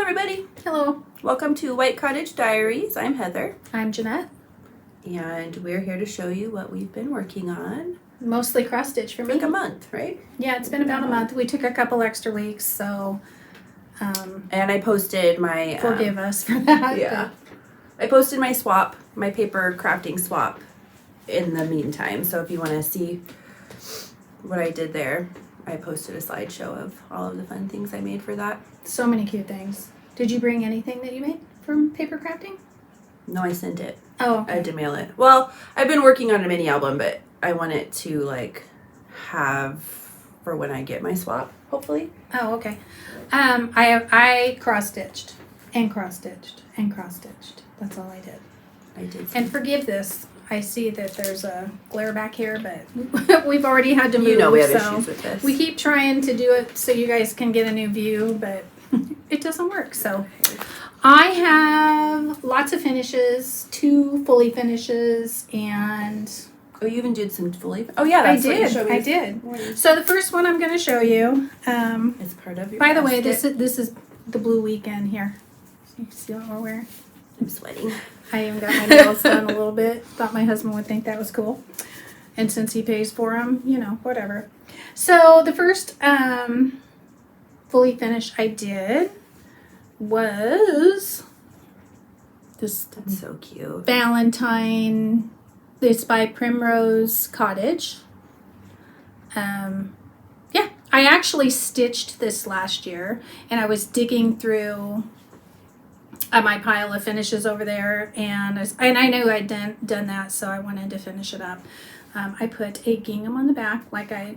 everybody. Hello. Welcome to Cottage Diaries. I'm Heather. I'm Jeanette. And we're here to show you what we've been working on. Mostly cross stitch for me. Like a month, right? Yeah, it's been about a month. We took a couple extra weeks, so and I posted my forgive us for that. Yeah. I posted my swap, my paper crafting swap in the meantime. So if you want to see what I did there, I posted a slideshow of all of the fun things I made for that. So many cute things. Did you bring anything that you made from paper crafting? No, I sent it. Oh, okay. I had to mail it. Well, I've been working on a mini album, but I want it to have for when I get my swap, hopefully. Oh, okay. I cross stitched and cross stitched and cross stitched. That's all I did. I did. And forgive this. I see that there's a glare back here, but we've already had to move. You know we have issues with this. We keep trying to do it so you guys can get a new view, but it doesn't work. So I have lots of finishes, 2 fully finishes, and oh, you even did some fully. Oh yeah, that's what you showed me. I did. So the first one I'm going to show you. It's part of your. By the way, basket. this is the blue weekend here. You see what we're wearing? I'm sweating. I even got my nails done a little bit. Thought my husband would think that was cool. And since he pays for them, you know, whatever. So the first fully finished I did was this. That's so cute. Valentine. It's by Primrose Cottage. Yeah, I actually stitched this last year, and I was digging through my pile of finishes over there, and I knew I'd done that, so I wanted to finish it up. I put a gingham on the back, like I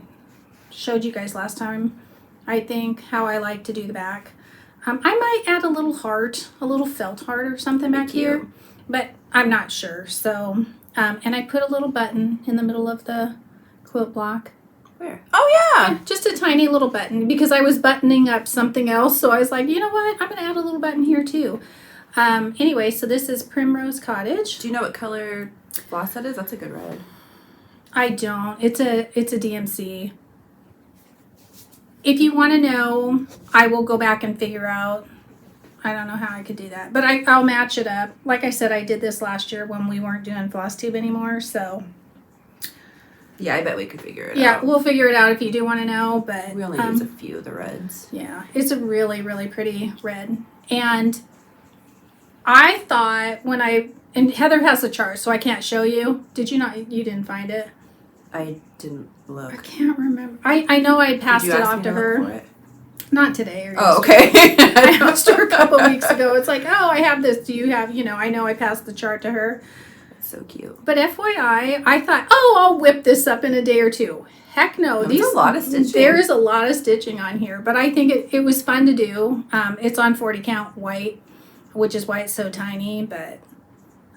showed you guys last time. I think how I like to do the back. I might add a little heart, a little felt heart or something back here, but I'm not sure. So, and I put a little button in the middle of the quilt block. Where? Oh yeah, just a tiny little button because I was buttoning up something else. So I was like, you know what? I'm going to add a little button here too. Anyway, so this is Primrose Cottage. Do you know what color floss that is? That's a good red. I don't. It's a DMC. If you want to know, I will go back and figure out. I don't know how I could do that, but I'll match it up. Like I said, I did this last year when we weren't doing floss tube anymore, so. Yeah, I bet we could figure it out. Yeah, we'll figure it out if you do want to know, but. We only use a few of the reds. Yeah, it's a really, really pretty red. And I thought and Heather has the chart, so I can't show you. Did you not? You didn't find it? I didn't look. I can't remember. I know I passed it off to her. Not today. Or oh, okay. I asked her a couple weeks ago. It's like, oh, I have this. Do you have, I know I passed the chart to her. That's so cute. But FYI, I thought, oh, I'll whip this up in a day or two. Heck no. There's a lot of stitching. There is a lot of stitching on here, but I think it was fun to do. It's on 40 count white, which is why it's so tiny, but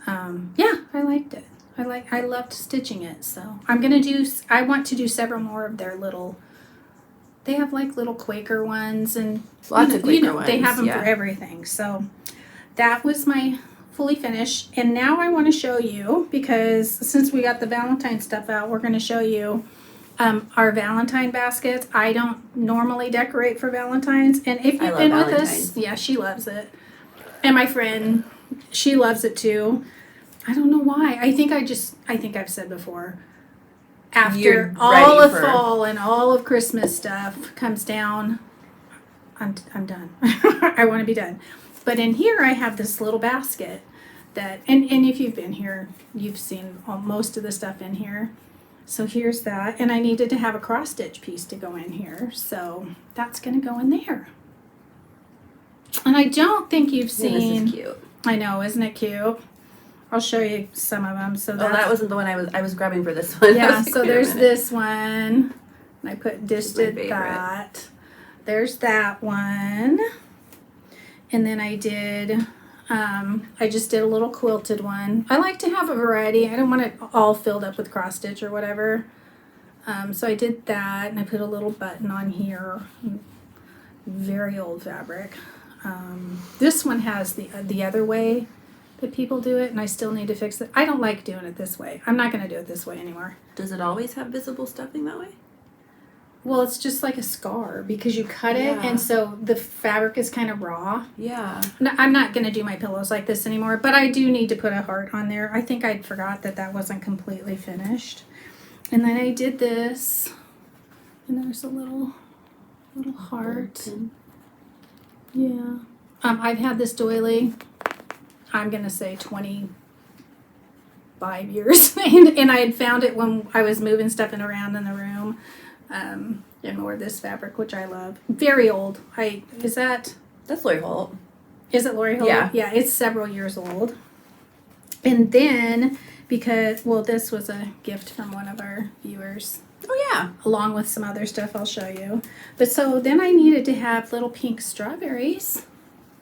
yeah, I liked it. I loved stitching it, so I want to do several more of their little, they have like little Quaker ones and lots of Quaker ones. They have them for everything. So that was my fully finished, and now I want to show you, because since we got the Valentine stuff out, we're going to show you our Valentine baskets. I don't normally decorate for Valentine's, and if you've been with us, yeah, she loves it, and my friend, she loves it too. I don't know why. I think I've said before, after all of fall and all of Christmas stuff comes down, I'm done. I want to be done. But in here I have this little basket that, and if you've been here, you've seen most of the stuff in here. So here's that, and I needed to have a cross stitch piece to go in here, so that's going to go in there. And I don't think you've seen. Yeah, this is cute. I know, isn't it cute? I'll show you some of them. So that wasn't the one I was grabbing for this one. Yeah, so there's this one, and I put disted that. There's that one, and then I did. I just did a little quilted one. I like to have a variety. I don't want it all filled up with cross stitch or whatever. So I did that, and I put a little button on here. Very old fabric. This one has the other way that people do it, and I still need to fix it. I don't like doing it this way. I'm not going to do it this way anymore. Does it always have visible stuffing that way? well, it's just like a scar because you cut it, Yeah. and so the fabric is kind of raw. Yeah. No, I'm not going to do my pillows like this anymore, but I do need to put a heart on there. I think I forgot that wasn't completely finished. And then I did this, and there's a little heart. Yeah. I've had this doily, I'm going to say 25 years, and I had found it when I was moving stuff around in the room. And more of this fabric, which I love. Very old. That's Lori Holt. Is it Lori Holt? Yeah. Yeah, it's several years old. And then, this was a gift from one of our viewers. Oh, yeah. Along with some other stuff I'll show you. But so then I needed to have little pink strawberries.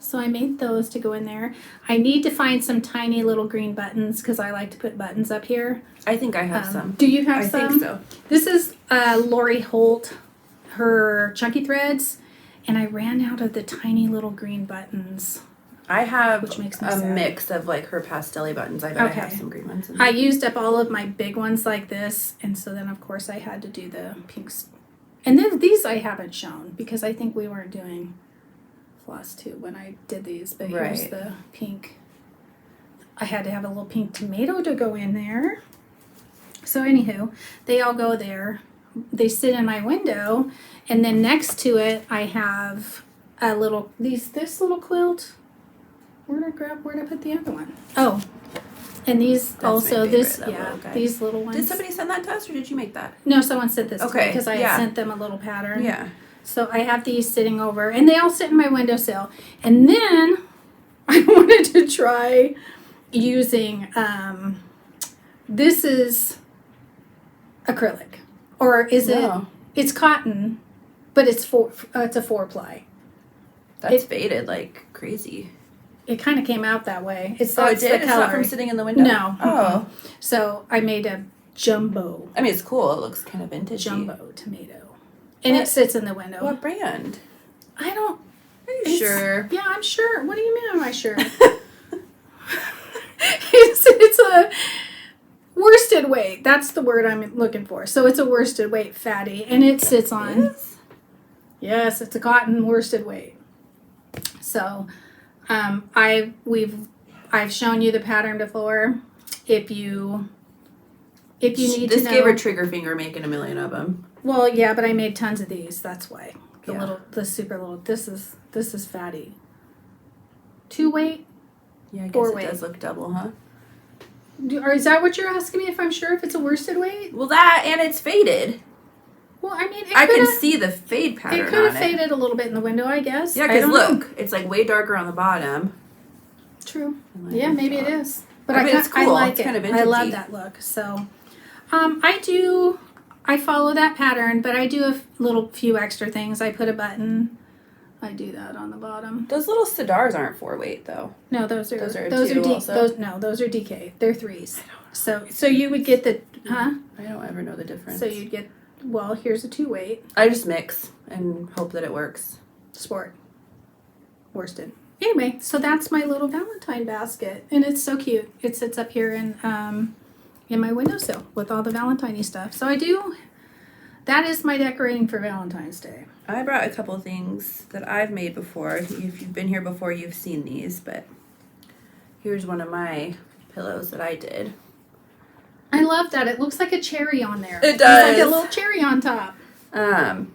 So I made those to go in there. I need to find some tiny little green buttons because I like to put buttons up here. I think I have some. Do you have some? I think so. This is Lori Holt, her chunky threads, and I ran out of the tiny little green buttons. I have which makes me a sad. mix of like her pastel buttons. I bet Okay. I have some green ones. I used up all of my big ones like this, and so then of course I had to do the pinks. And then these I haven't shown because I think we weren't doing floss too when I did these, but here's Right. the pink. I had to have a little pink tomato to go in there. So anywho, they all go there. They sit in my window, and then next to it I have a little this little quilt. Where'd I put the other one? Oh, and these That's my also favorite, this that little guy. these little ones. Did somebody send that to us, or did you make that? No, someone sent this to me Okay, because I yeah. sent them a little pattern. Yeah. So I have these sitting over, and they all sit in my windowsill. And then I wanted to try using this is acrylic, or is No. It's cotton, but it's it's a 4-ply. That's faded like crazy. It kind of came out that way. Oh, it That's did? the It's not color. from sitting in the window? No. Oh. So I made a jumbo I mean, it's cool. It looks kind of vintage. tomato, and What? it sits in the window. What brand? I don't. Are you It's- sure? Yeah, I'm sure. What do you mean? Am I sure? it's a worsted weight. That's the word I'm looking for. So it's a worsted weight fatty, and it sits on. Yes. Yes, it's a cotton worsted weight. So, I've shown you the pattern before. If you need to know. This gave her trigger finger making a million of them. Well, yeah, but I made tons of these. That's why Yeah. the super little. This is fatty. 2 weight. Yeah, I guess 4 it weight. does look double, huh? Or is that what you're asking me? If I'm sure if it's a worsted weight? Well, that and it's faded. Well, I mean, I can see the fade pattern It could on have it. faded a little bit in the window, I guess. Yeah, I because don't know. look, it's like way darker on the bottom. True. And like Yeah, this maybe it top. is. But I mean, it's I cool. like It's it. kind of I love vintagey. that look. So, I follow that pattern, but I do a little few extra things. I put a button. I do that on the bottom. Those little Sidars aren't 4-weight though. No, those are two also? those are DK. They're 3s. So you would get the I don't ever know the difference. So you'd get here's a 2-weight I just mix and hope that it works. sport worsted. Anyway, so that's my little Valentine basket, and it's so cute. It sits up here in my windowsill with all the Valentine-y stuff. So that is my decorating for Valentine's Day. I brought a couple things that I've made before. If you've been here before, you've seen these, but here's one of my pillows that I did. I love that. It looks like a cherry on there. It It's like does. a little cherry on top. I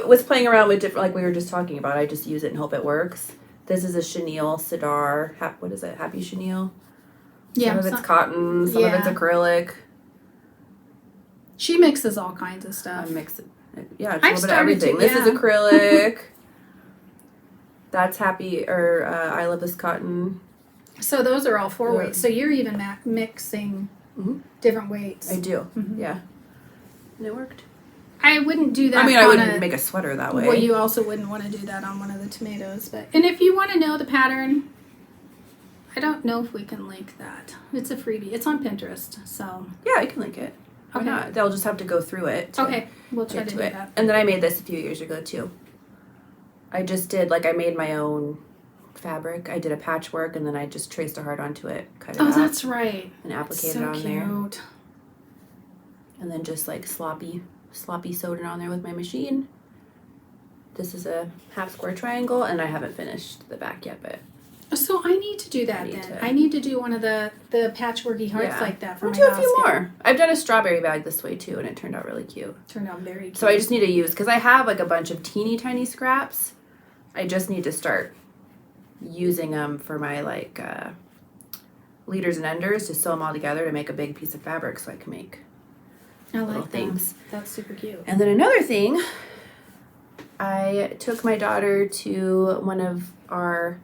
was playing around with different, like we were just talking about. I just use it and hope it works. This is a chenille Sidar. What is it? Happy chenille? Yeah. Some of it's cotton. Some of it's yeah. acrylic. She mixes all kinds of stuff. I mix it. Yeah, it's I've a little bit of started everything. to- This is yeah. acrylic. That's happy, or I love this cotton. So those are all 4 Yeah. weights. So you're even mixing Mhm. different weights. I do. Mhm. Yeah. And it worked. I wouldn't do that. I mean, I on wouldn't make a sweater that way. Well, you also wouldn't want to do that on one of the tomatoes. And if you want to know the pattern, I don't know if we can link that. It's a freebie. It's on Pinterest. So Yeah, I can link it. Why Okay. not? They'll just have to go through it. to okay, we'll try get to to do it. that. And then I made this a few years ago too. I just did, I made my own fabric. I did a patchwork and then I just traced a heart onto it, cut it Oh, out, that's right. and appliqued So it on there. cute. And then just sloppy sloppy sewed it on there with my machine. This is a half square triangle, and I haven't finished the back yet, but So I need to do that then. I need to do one of the patchworky hearts like that for I'll my do a basket. few more. I've done a strawberry bag this way too, and it turned out really cute. Turned out very cute. So I just need to use, because I have like a bunch of teeny tiny scraps. I just need to start using them for my like leaders and enders to sew them all together to make a big piece of fabric so I can make little things. That's super cute. And then another thing, I took my daughter to one of our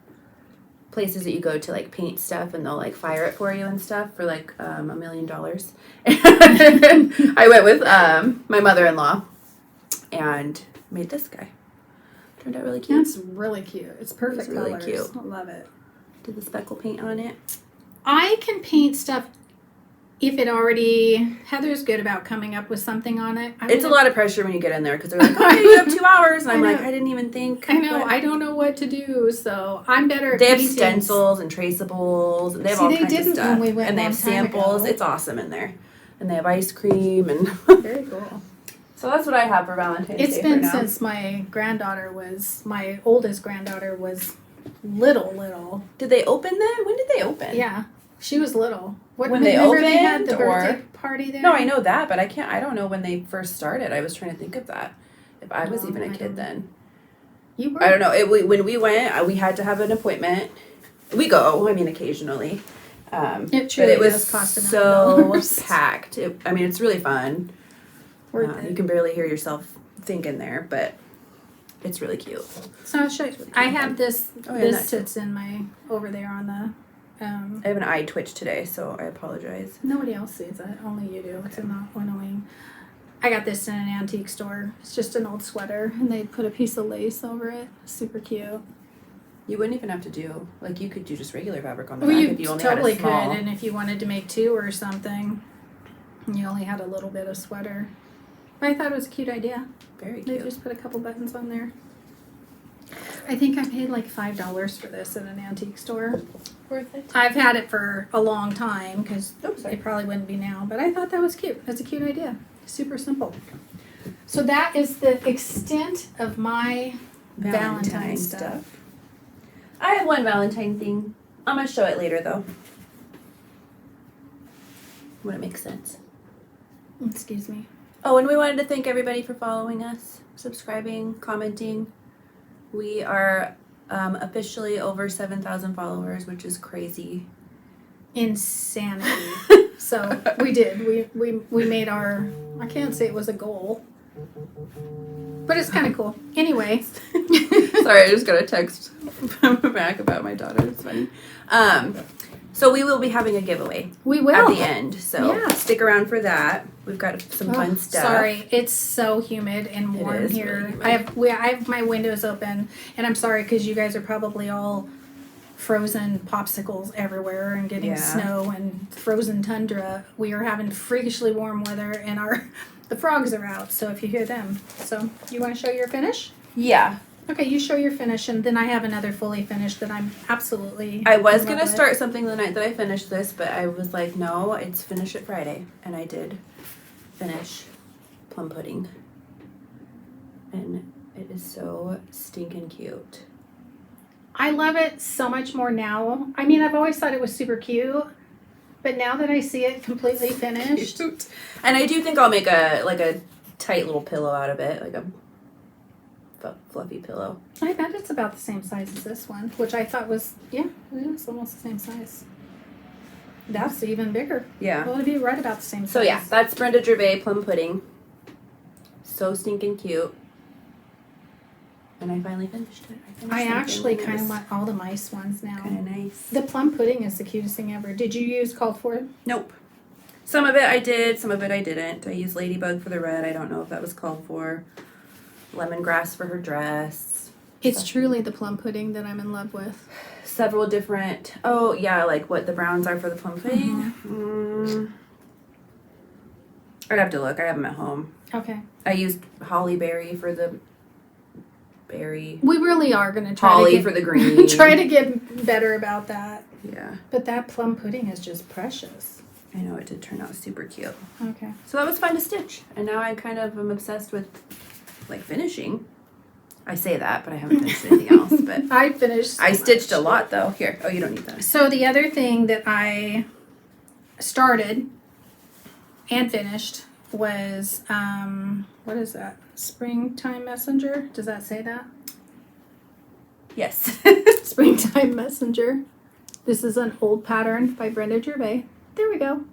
places that you go to like paint stuff and they'll like fire it for you and stuff for like $1 million. I went with my mother-in-law and made this guy. Turned out really cute. That's really cute. It's perfect really colors. cute. I love it. Did the speckle paint on it. I can paint stuff if it already... Heather's good about coming up with something on it. It's a lot of pressure when you get in there because they're like, okay, you have 2 hours. And I'm like, I didn't even think. I know. I don't know what to do, so I'm better at They have painting. stencils and traceables. And they have all kinds of stuff. When we went and they have samples. It's awesome in there. And they have ice cream. And very cool. So that's what I have for Valentine's Day. It's been since my oldest granddaughter was little. Did they open then? When did they open? Yeah. She was little. When they opened, they had the birthday party there? No, I know that, but I don't know when they first started. I was trying to think of that. If I was even a kid then. You were? I don't know. When we went, we had to have an appointment. We go, occasionally. It truly but it was does cost so packed. It's really fun. Worth it. You can barely hear yourself thinking there, but it's really cute. So I'll show you. I have this. Oh, yeah, this sits in my over there on the. I have an eye twitch today, so I apologize. Nobody else sees it. Only you do. Okay. It's not annoying. I got this in an antique store. It's just an old sweater, and they put a piece of lace over it. Super cute. You wouldn't even have to do you could do just regular fabric on the back if you only totally had a small. could, and if you wanted to make 2 or something, and you only had a little bit of sweater. I thought it was a cute idea. Very They cute. just put a couple buttons on there. I think I paid like $5 for this at an antique store. Worth it. I've had it for a long time because Oops, sorry. it probably wouldn't be now, but I thought that was cute. That's a cute idea. Super simple. So that is the extent of my Valentine stuff. I have one Valentine thing. I'm going to show it later though. When it makes sense. Excuse me. Oh, and we wanted to thank everybody for following us, subscribing, commenting. We are officially over 7,000 followers, which is crazy. Insanity. So we did. We made our, I can't say it was a goal, but it's kind of cool. Anyway. Sorry, I just got a text back about my daughter. It's funny. So we will be having a giveaway. We will. At the end. So Yeah. stick around for that. We've got some fun stuff. Sorry, it's so humid and warm here. Really humid. I have my windows open, and I'm sorry because you guys are probably all frozen popsicles everywhere and getting snow and frozen tundra. We are having freakishly warm weather, and the frogs are out. So if you hear them, so you want to show your finish? Yeah. Okay, you show your finish, and then I have another fully finished that I'm absolutely. I was going to start something the night that I finished this, but I was like, no, it's finish it Friday. And I did finish plum pudding. And it is so stinking cute. I love it so much more now. I mean, I've always thought it was super cute, but now that I see it completely finished. Cute. And I do think I'll make a tight little pillow out of it, like a fluffy pillow. I bet it's about the same size as this one, which I thought was, it is almost the same size. That's even bigger. Yeah. Well, it'd be right about the same size. So yeah, that's Brenda Gervais plum pudding. So stinking cute. And I finally finished it. I actually kind of want all the mice ones now. Kind of nice. The plum pudding is the cutest thing ever. Did you use called for? Nope. Some of it I did, some of it I didn't. I used Ladybug for the red. I don't know if that was called for. Lemongrass for her dress. It's truly the plum pudding that I'm in love with. Several different, like what the browns are for the plum pudding. Mm-hmm. I'd have to look. I have them at home. Okay. I used holly berry for the berry. We really are going to try Holly to get, for the green. try to get better about that. Yeah. But that plum pudding is just precious. I know it did turn out super cute. Okay. So that was fun to stitch. And now I kind of am obsessed with like finishing. I say that, but I haven't finished anything else. But I finished. So I stitched much. a lot though. Here. Oh, you don't need that. So the other thing that I started and finished was what is that? Springtime Messenger. Does that say that? Yes. Springtime Messenger. This is an old pattern by Brenda Gervais. There we go.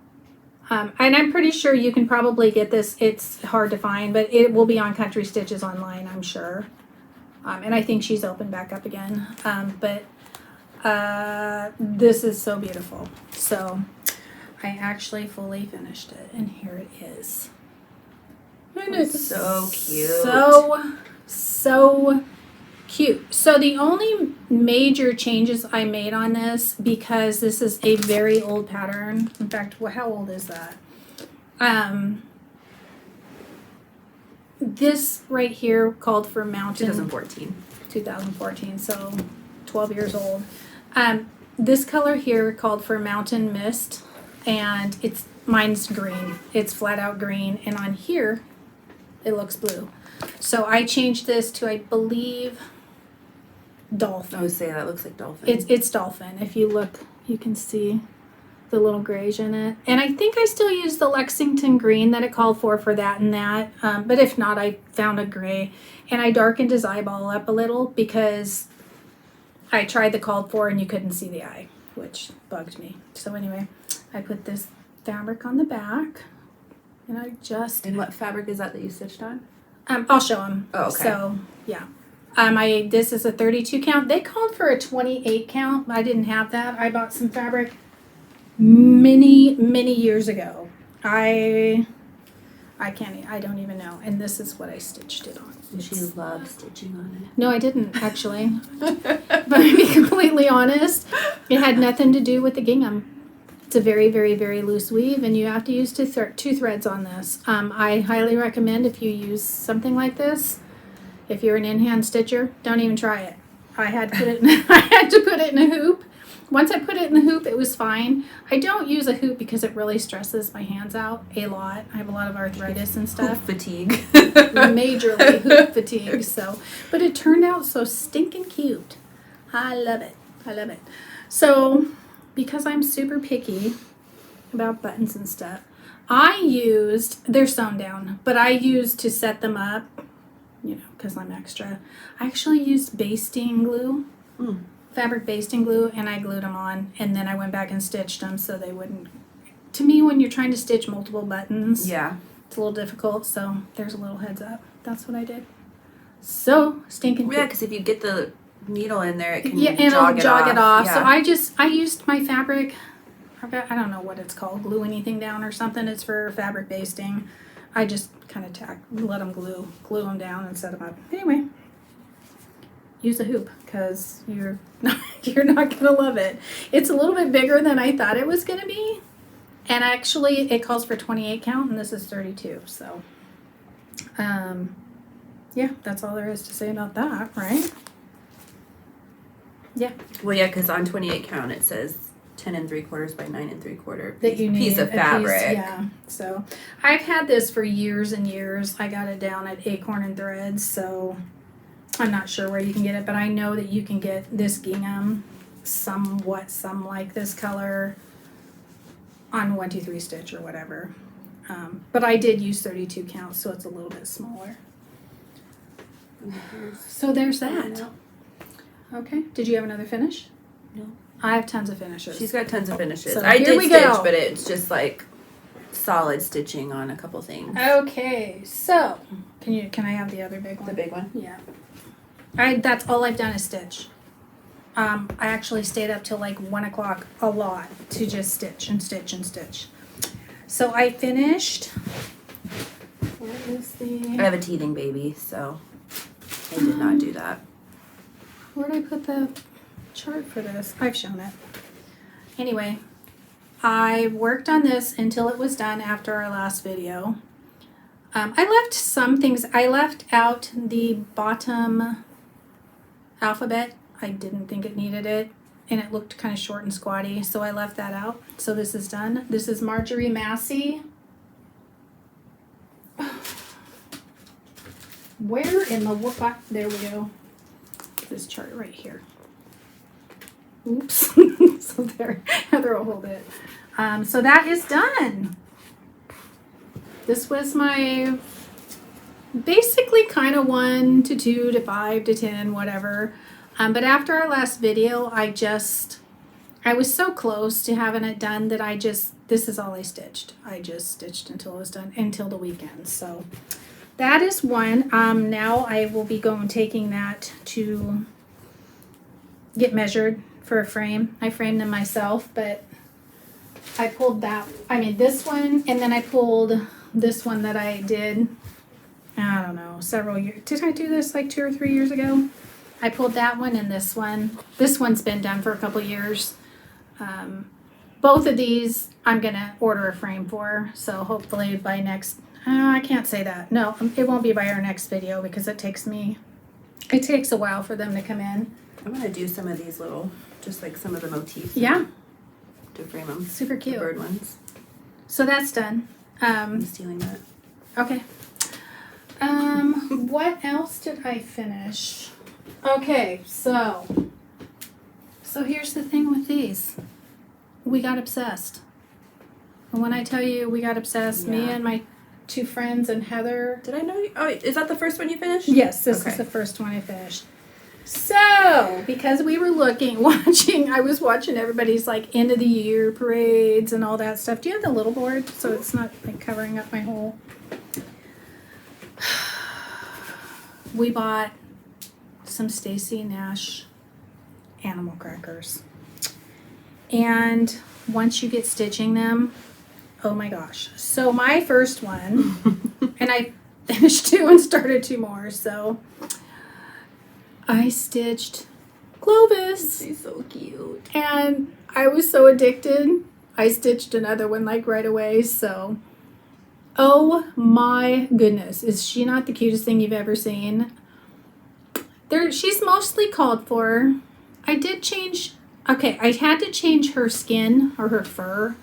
And I'm pretty sure you can probably get this. It's hard to find, but it will be on Country Stitches online, I'm sure. And I think she's opened back up again. But this is so beautiful. So I actually fully finished it, and here it is. And it's so cute. So cute. So the only major changes I made on this, because this is a very old pattern. In fact, how old is that? This right here called for mountain. 2014. 2014, so 12 years old. This color here called for mountain mist, and mine's green. It's flat out green, and on here it looks blue. So I changed this to, I believe, dolphin. I would say that looks like dolphin. It's dolphin. If you look, you can see the little grays in it. And I think I still use the Lexington green that it called for that and that. But if not, I found a gray. And I darkened his eyeball up a little because I tried the called for and you couldn't see the eye, which bugged me. So anyway, I put this fabric on the back. And I just... And what fabric is that you stitched on? I'll show them. Oh, okay. So, yeah. This is a 32 count. They called for a 28 count. I didn't have that. I bought some fabric many years ago. I don't even know. And this is what I stitched it on. She loves stitching on it. No, I didn't actually. But to be completely honest, it had nothing to do with the gingham. It's a very, very, very loose weave, and you have to use two threads on this. I highly recommend if you use something like this, if you're an in-hand stitcher, don't even try it. I had to put it in a hoop. Once I put it in the hoop, it was fine. I don't use a hoop because it really stresses my hands out a lot. I have a lot of arthritis and stuff. Hoop fatigue. Majorly hoop fatigue. So, but it turned out so stinking cute. I love it. I love it. So, because I'm super picky about buttons and stuff, they're sewn down, but I used to set them up, because I'm extra. I actually used basting glue. Fabric basting glue, and I glued them on, and then I went back and stitched them so they wouldn't. To me, when you're trying to stitch multiple buttons, yeah, it's a little difficult. So there's a little heads up. That's what I did. So stinking. Yeah, because if you get the needle in there, it can and it'll jog it off. Yeah. So I used my fabric. I don't know what it's called. Glue anything down or something. It's for fabric basting. I just kind of let them glue them down and set them up. Anyway. Use a hoop because you're not gonna love it. It's a little bit bigger than I thought it was gonna be, and actually it calls for 28 count, and this is 32. So, yeah, that's all there is to say about that, right? Yeah. Well, yeah, because on 28 count it says 10 3/4 by 9 3/4 that you need piece of fabric. Yeah. So I've had this for years and years. I got it down at Acorn and Threads, so. I'm not sure where you can get it, but I know that you can get this gingham some like this color on 1 2 3 stitch or whatever. But I did use 32 count, so it's a little bit smaller. So there's that. Okay. Did you have another finish? No. I have tons of finishes. She's got tons of finishes. So I here did we stitch, go. but it's just like solid stitching on a couple things. Okay. So can I have the other big one? The big one? Yeah. That's all I've done is stitch. I actually stayed up till like 1 o'clock a lot to just stitch and stitch and stitch. So I finished. Where is I have a teething baby, so I did not do that. Where did I put the chart for this? I've shown it. Anyway, I worked on this until it was done after our last video. I left some things. I left out the bottom alphabet. I didn't think it needed it. and it looked kind of short and squatty, so I left that out. So this is done. This is Marjorie Massie. Where in the whoop? There we go. This chart right here. Oops. So there, Heather will hold it. So that is done. This was my basically kind of 1 to 2 to 5 to 10, whatever. But after our last video, I was so close to having it done that this is all I stitched. I just stitched until it was done, until the weekend. So that is one. Now I will be taking that to get measured for a frame. I framed them myself, but I pulled this one, and then I pulled this one that I did, I don't know, several years. Did I do this like 2 or 3 years ago? I pulled that one and this one. This one's been done for a couple years. Both of these I'm going to order a frame for, so hopefully by next, I can't say that. No, it won't be by our next video because it takes a while for them to come in. I'm going to do some of these little, just like some of the motifs. Yeah. To frame them. Super cute. The bird ones. So that's done. I'm stealing that. Okay. What else did I finish? Okay, so here's the thing with these. We got obsessed. And when I tell you we got obsessed, me and my 2 friends and Heather. Did I know you? Oh, is that the first one you finished? Yes, this is the first one I finished. So, because we were I was watching everybody's like end of the year parades and all that stuff. Do you have the little board so it's not like covering up my whole? We bought some Stacy Nash animal crackers. And once you get stitching them, oh my gosh. So my first one, and I finished 2 and started 2 more, so I stitched Clovis. She's so cute. And I was so addicted. I stitched another one like right away, so oh my goodness. Is she not the cutest thing you've ever seen? She's mostly called for. I had to change her skin or her fur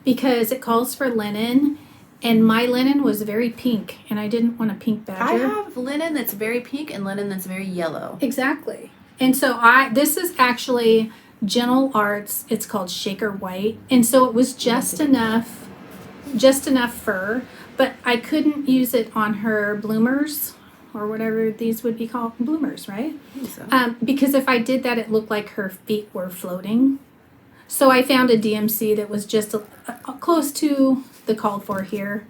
because it calls for linen, and my linen was very pink, and I didn't want a pink badger. I have linen that's very pink and linen that's very yellow. Exactly. And so this is actually Gentle Arts. It's called Shaker White, and so it was just enough fur, but I couldn't use it on her bloomers or whatever these would be called, bloomers, right? I think so. Because if I did that, it looked like her feet were floating. So I found a DMC that was just close to the called for here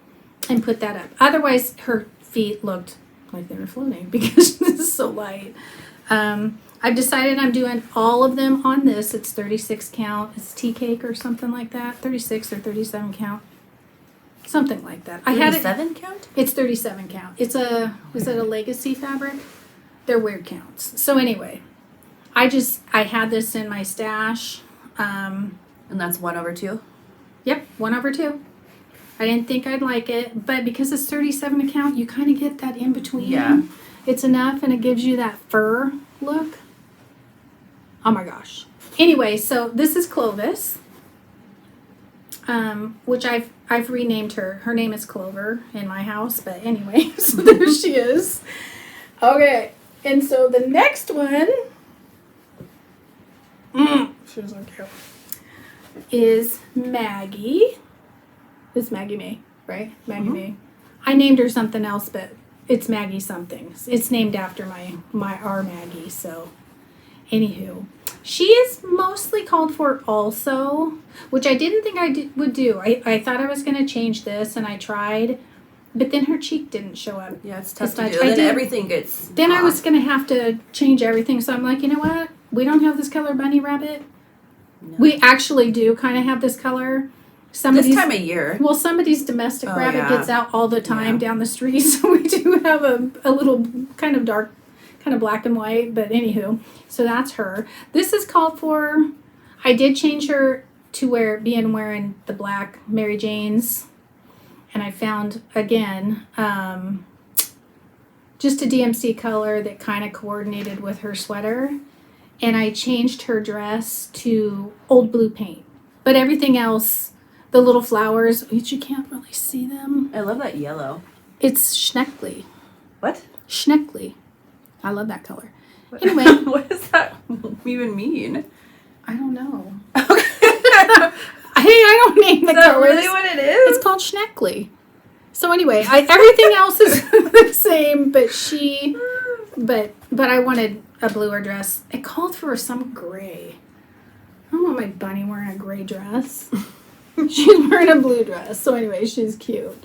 and put that up. Otherwise, her feet looked like they were floating because this is so light. I've decided I'm doing all of them on this. It's 36 count. It's tea cake or something like that. 36 or 37 count. Something like that. 37 count? It's 37 count. Is it a legacy fabric? They're weird counts. So anyway, I had this in my stash. And that's 1/2? Yep, 1/2. I didn't think I'd like it, but because it's 37 count, you kind of get that in between. Yeah. It's enough, and it gives you that fur look. Oh my gosh. Anyway, so this is Clovis, which I've renamed her. Her name is Clover in my house, but anyway, so there she is. Okay, and so the next one, she's so cute, is Maggie. It's Maggie May, right? Maggie May. I named her something else, but it's Maggie something. It's named after our Maggie, so anywho. She is mostly called for also, which I didn't think I would do. I thought I was going to change this, and I tried, but then her cheek didn't show up. Yeah, it's tough to do. Then everything gets Then off. I was going to have to change everything, so I'm like, you know what? We don't have this color bunny rabbit. No. We actually do kind of have this color. This time of year. Well, somebody's domestic rabbit gets out all the time down the street, so we do have a little kind of dark, kind of black and white, but anywho, so that's her. This is called for. I did change her to wearing the black Mary Janes, and I found again just a DMC color that kind of coordinated with her sweater, and I changed her dress to old blue paint. But everything else, the little flowers, which you can't really see them. I love that yellow. It's Schneckly. What? Schneckly. I love that color. Anyway. What does that even mean? I don't know. I don't name the Is that colors. really what it is? It's called Schneckly. So anyway, everything else is the same, but I wanted a bluer dress. It called for some gray. I don't want my bunny wearing a gray dress. She's wearing a blue dress. So anyway, she's cute.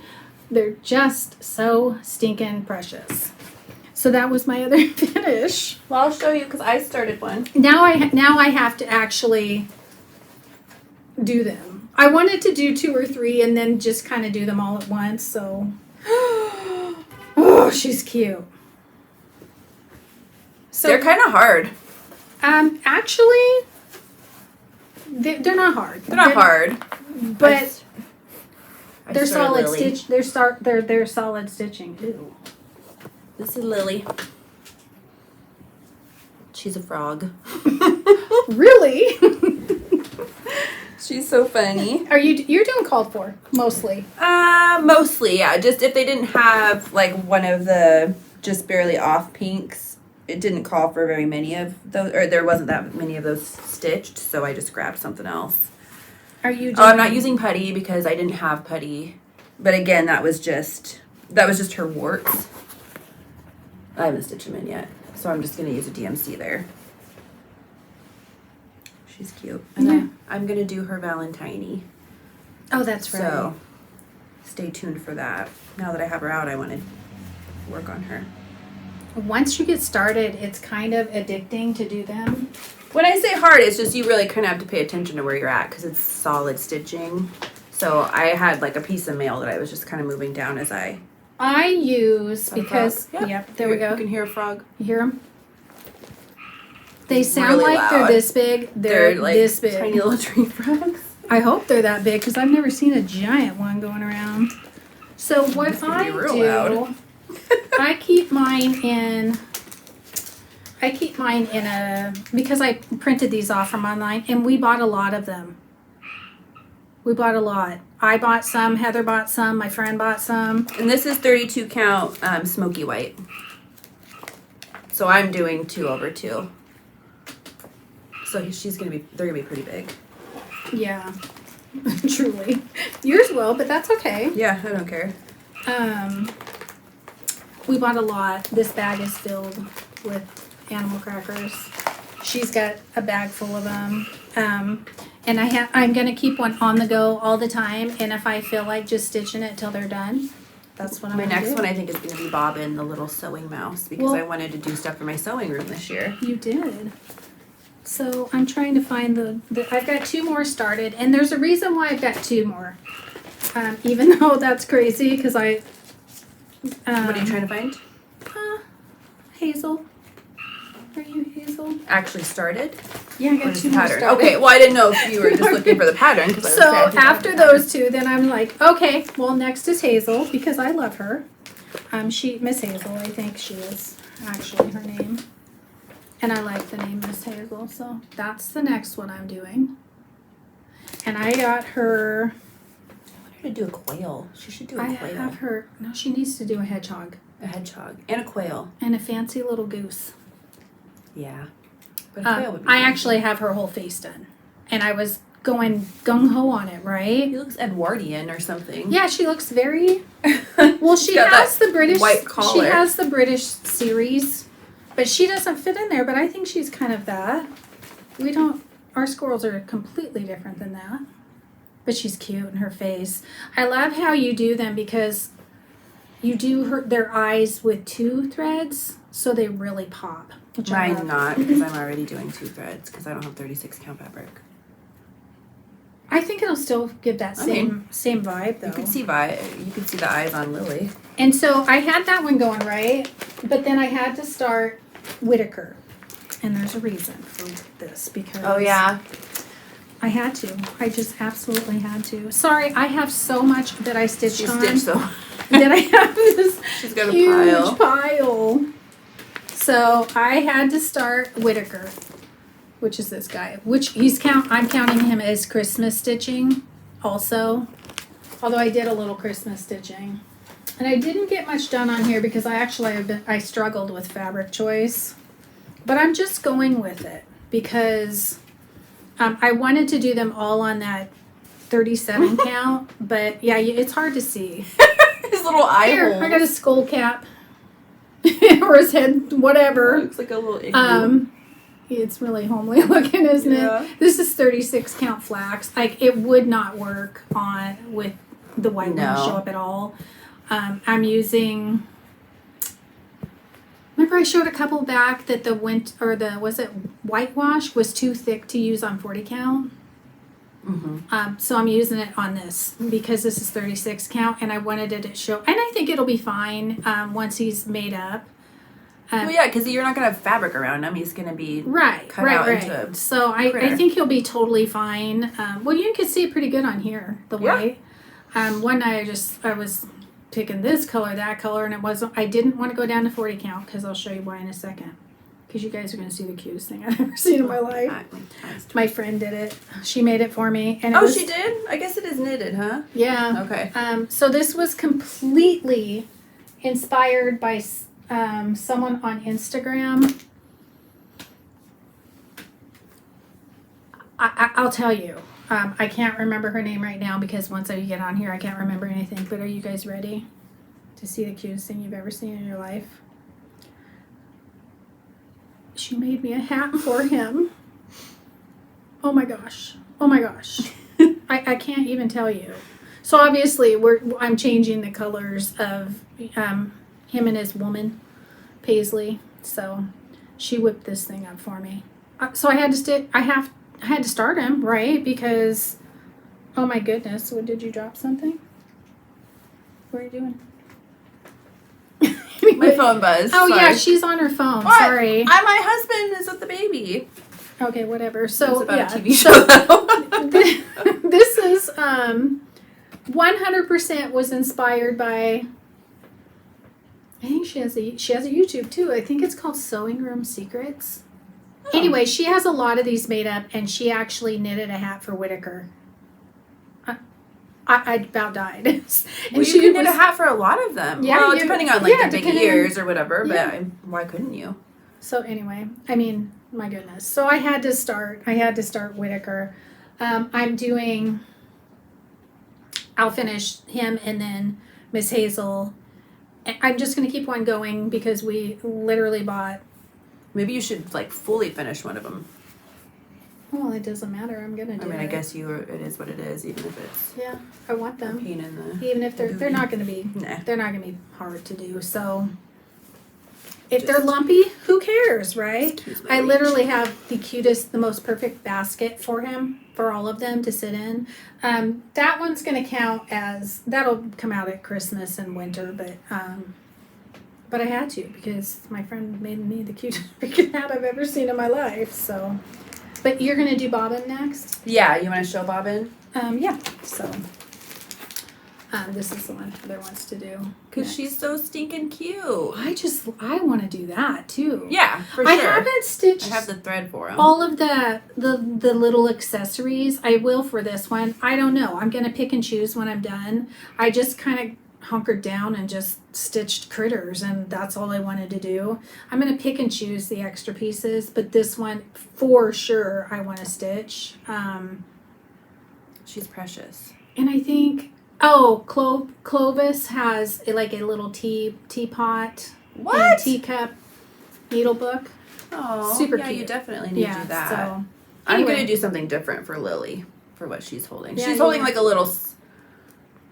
They're just so stinking precious. So that was my other finish. Well, I'll show you because I started one. Now I have to actually do them. I wanted to do 2 or 3 and then just kind of do them all at once. So, oh, she's cute. So They're kind of hard. Actually, they're not hard. They're not hard, but I they're started solid Lily. stitch. They're solid stitching. Ew. This is Lily. She's a frog. Really? She's so funny. You're doing called for mostly? Mostly, yeah. Just if they didn't have like one of the just barely off pinks, it didn't call for very many of those, or there wasn't that many of those stitched, so I just grabbed something else. Are you? Oh, I'm not using putty because I didn't have putty, but again, that was just her warts. I haven't stitched them in yet, so I'm just gonna use a DMC there. She's cute, and Yeah. I'm gonna do her Valentine. Oh, that's right. So, stay tuned for that. Now that I have her out, I want to work on her. Once you get started, it's kind of addicting to do them. When I say hard, it's just you really kind of have to pay attention to where you're at because it's solid stitching. So I had like a piece of mail that I was just kind of moving down as I... I use, because, Yep. yep, there we go. You can hear a frog. You hear them? They sound Really like they're loud. this big. They're like this big. tiny little tree frogs. I hope they're that big because I've never seen a giant one going around. So what It's gonna I be real do, loud. I keep mine in a, because I printed these off from online and we bought a lot of them. We bought a lot. I bought some, Heather bought some, my friend bought some. And this is 32 count smoky white. So I'm doing 2/2. So they're gonna be pretty big. Yeah, truly. Yours will, but that's okay. Yeah, I don't care. We bought a lot. This bag is filled with animal crackers. She's got a bag full of them. And I'm gonna keep one on the go all the time. And if I feel like just stitching it till they're done, that's what I'm My gonna next do. one I think is gonna be Bobbin, the little sewing mouse, because Well- I wanted to do stuff for my sewing room this year. You did. So I'm trying to find I've got 2 more started, and there's a reason why I've got 2 more. Even though that's crazy, because What are you trying to find? Hazel. Are you Hazel? Actually started? Yeah, I Or got just 2 the more pattern? started. Okay, well I didn't know if you were just looking for the pattern. Cause I was So saying, I think I have after the pattern. those 2, then I'm like, okay, well next is Hazel because I love her. Miss Hazel, I think she is actually her name. And I like the name Miss Hazel, so that's the next one I'm doing. And I got her. I want her to do a quail. She should do a I quail. have her. No, she needs to do a hedgehog A hedgehog and a quail. and a fancy little goose. Yeah. But a quail would be I fun. actually have her whole face done, and I was going gung ho on it, right? He looks Edwardian or something. Yeah, she looks very. Well, she got has that the British. white She collar. has the British series, but she doesn't fit in there. But I think she's kind of that. We don't. Our squirrels are completely different than that. But she's cute in her face. I love how you do them because you do their eyes with 2 threads, so they really pop. Which I Mine's love. not because I'm already doing 2 threads because I don't have 36 count fabric. I think it'll still give that same vibe though. You could see the eyes on Lily. And so I had that one going right, but then I had to start Whittaker. And there's a reason for this because Oh yeah. I had to. I just absolutely had to. Sorry, I have so much that I stitched She's on stitched so. that I have this She's got a huge pile. So I had to start Whittaker. which is this guy, which I'm counting him as Christmas stitching also, although I did a little Christmas stitching. And I didn't get much done on here because I struggled with fabric choice, but I'm just going with it because I wanted to do them all on that 37 count, but yeah, it's hard to see. His little eye Here, holes. I got a skull cap. Or his head, whatever. Looks like a little igloo. It's really homely looking, isn't Yeah. it? This is 36 count flax. Like, it would not work with the white ones show up at all. I'm using, remember I showed a couple back that was it whitewash was too thick to use on 40 count? Mm-hmm. So I'm using it on this because this is 36 count and I wanted it to show, and I think it'll be fine once he's made up. Well, yeah, because you're not going to have fabric around him. He's going to be cut out into a So I think he'll be totally fine. Well, you can see it pretty good on here, the white. One night I was picking this color, that color, and I didn't want to go down to 40 count because I'll show you why in a second. Because you guys are going to see the cutest thing I've ever seen in my life. My friend did it. She made it for me. And she did? I guess it is knitted, huh? Yeah. Okay. So this was completely inspired by someone on Instagram. I'll tell you. I can't remember her name right now because once I get on here, I can't remember anything. But are you guys ready to see the cutest thing you've ever seen in your life? She made me a hat for him. Oh my gosh. Oh my gosh. I can't even tell you. So obviously I'm changing the colors of him and his woman, Paisley. So she whipped this thing up for me. So I had to start him, right? Because, oh my goodness. What, did you drop something? What are you doing? My phone buzzed. Oh, Sorry. yeah, she's on her phone. What? Sorry. My husband is with the baby. Okay, whatever. So, it's about yeah. a TV show, though. This is 100% was inspired by, I think she has a YouTube, too. I think it's called Sewing Room Secrets. Oh. Anyway, she has a lot of these made up, and she actually knitted a hat for Whittaker. I about died. Well, you can knit a hat for a lot of them. Yeah, well, depending on the big ears or whatever, yeah. But why couldn't you? So anyway, I mean, my goodness. So I had to start Whittaker. I'll finish him and then Miss Hazel. I'm just going to keep one going because we literally bought. Maybe you should fully finish one of them. Well, it doesn't matter. I'm going to do it. I guess it is what it is, even if it's yeah, I want them. pain in the even if they're not going to be they're not going to be hard to do. So if they're lumpy, who cares, right? I literally have the cutest, the most perfect basket for him, for all of them to sit in. That one's going to count as, that'll come out at Christmas and winter, but I had to because my friend made me the cutest freaking hat I've ever seen in my life. So, but you're going to do Bobbin next? Yeah, you want to show Bobbin? Yeah. So, this is the one Heather wants to do. Because she's so stinking cute. I want to do that too. Yeah, for sure. I haven't stitched. I have the thread for them. All of the little accessories. I will for this one. I don't know. I'm gonna pick and choose when I'm done. I just kind of hunkered down and just stitched critters, and that's all I wanted to do. I'm gonna pick and choose the extra pieces, but this one for sure I want to stitch. She's precious. And I think. Oh, Clovis has a little teapot. What? And teacup needle book. Oh, super yeah, cute. you definitely need to do that. So, I'm anyway. going to do something different for Lily, for what she's holding. Yeah, She's holding a little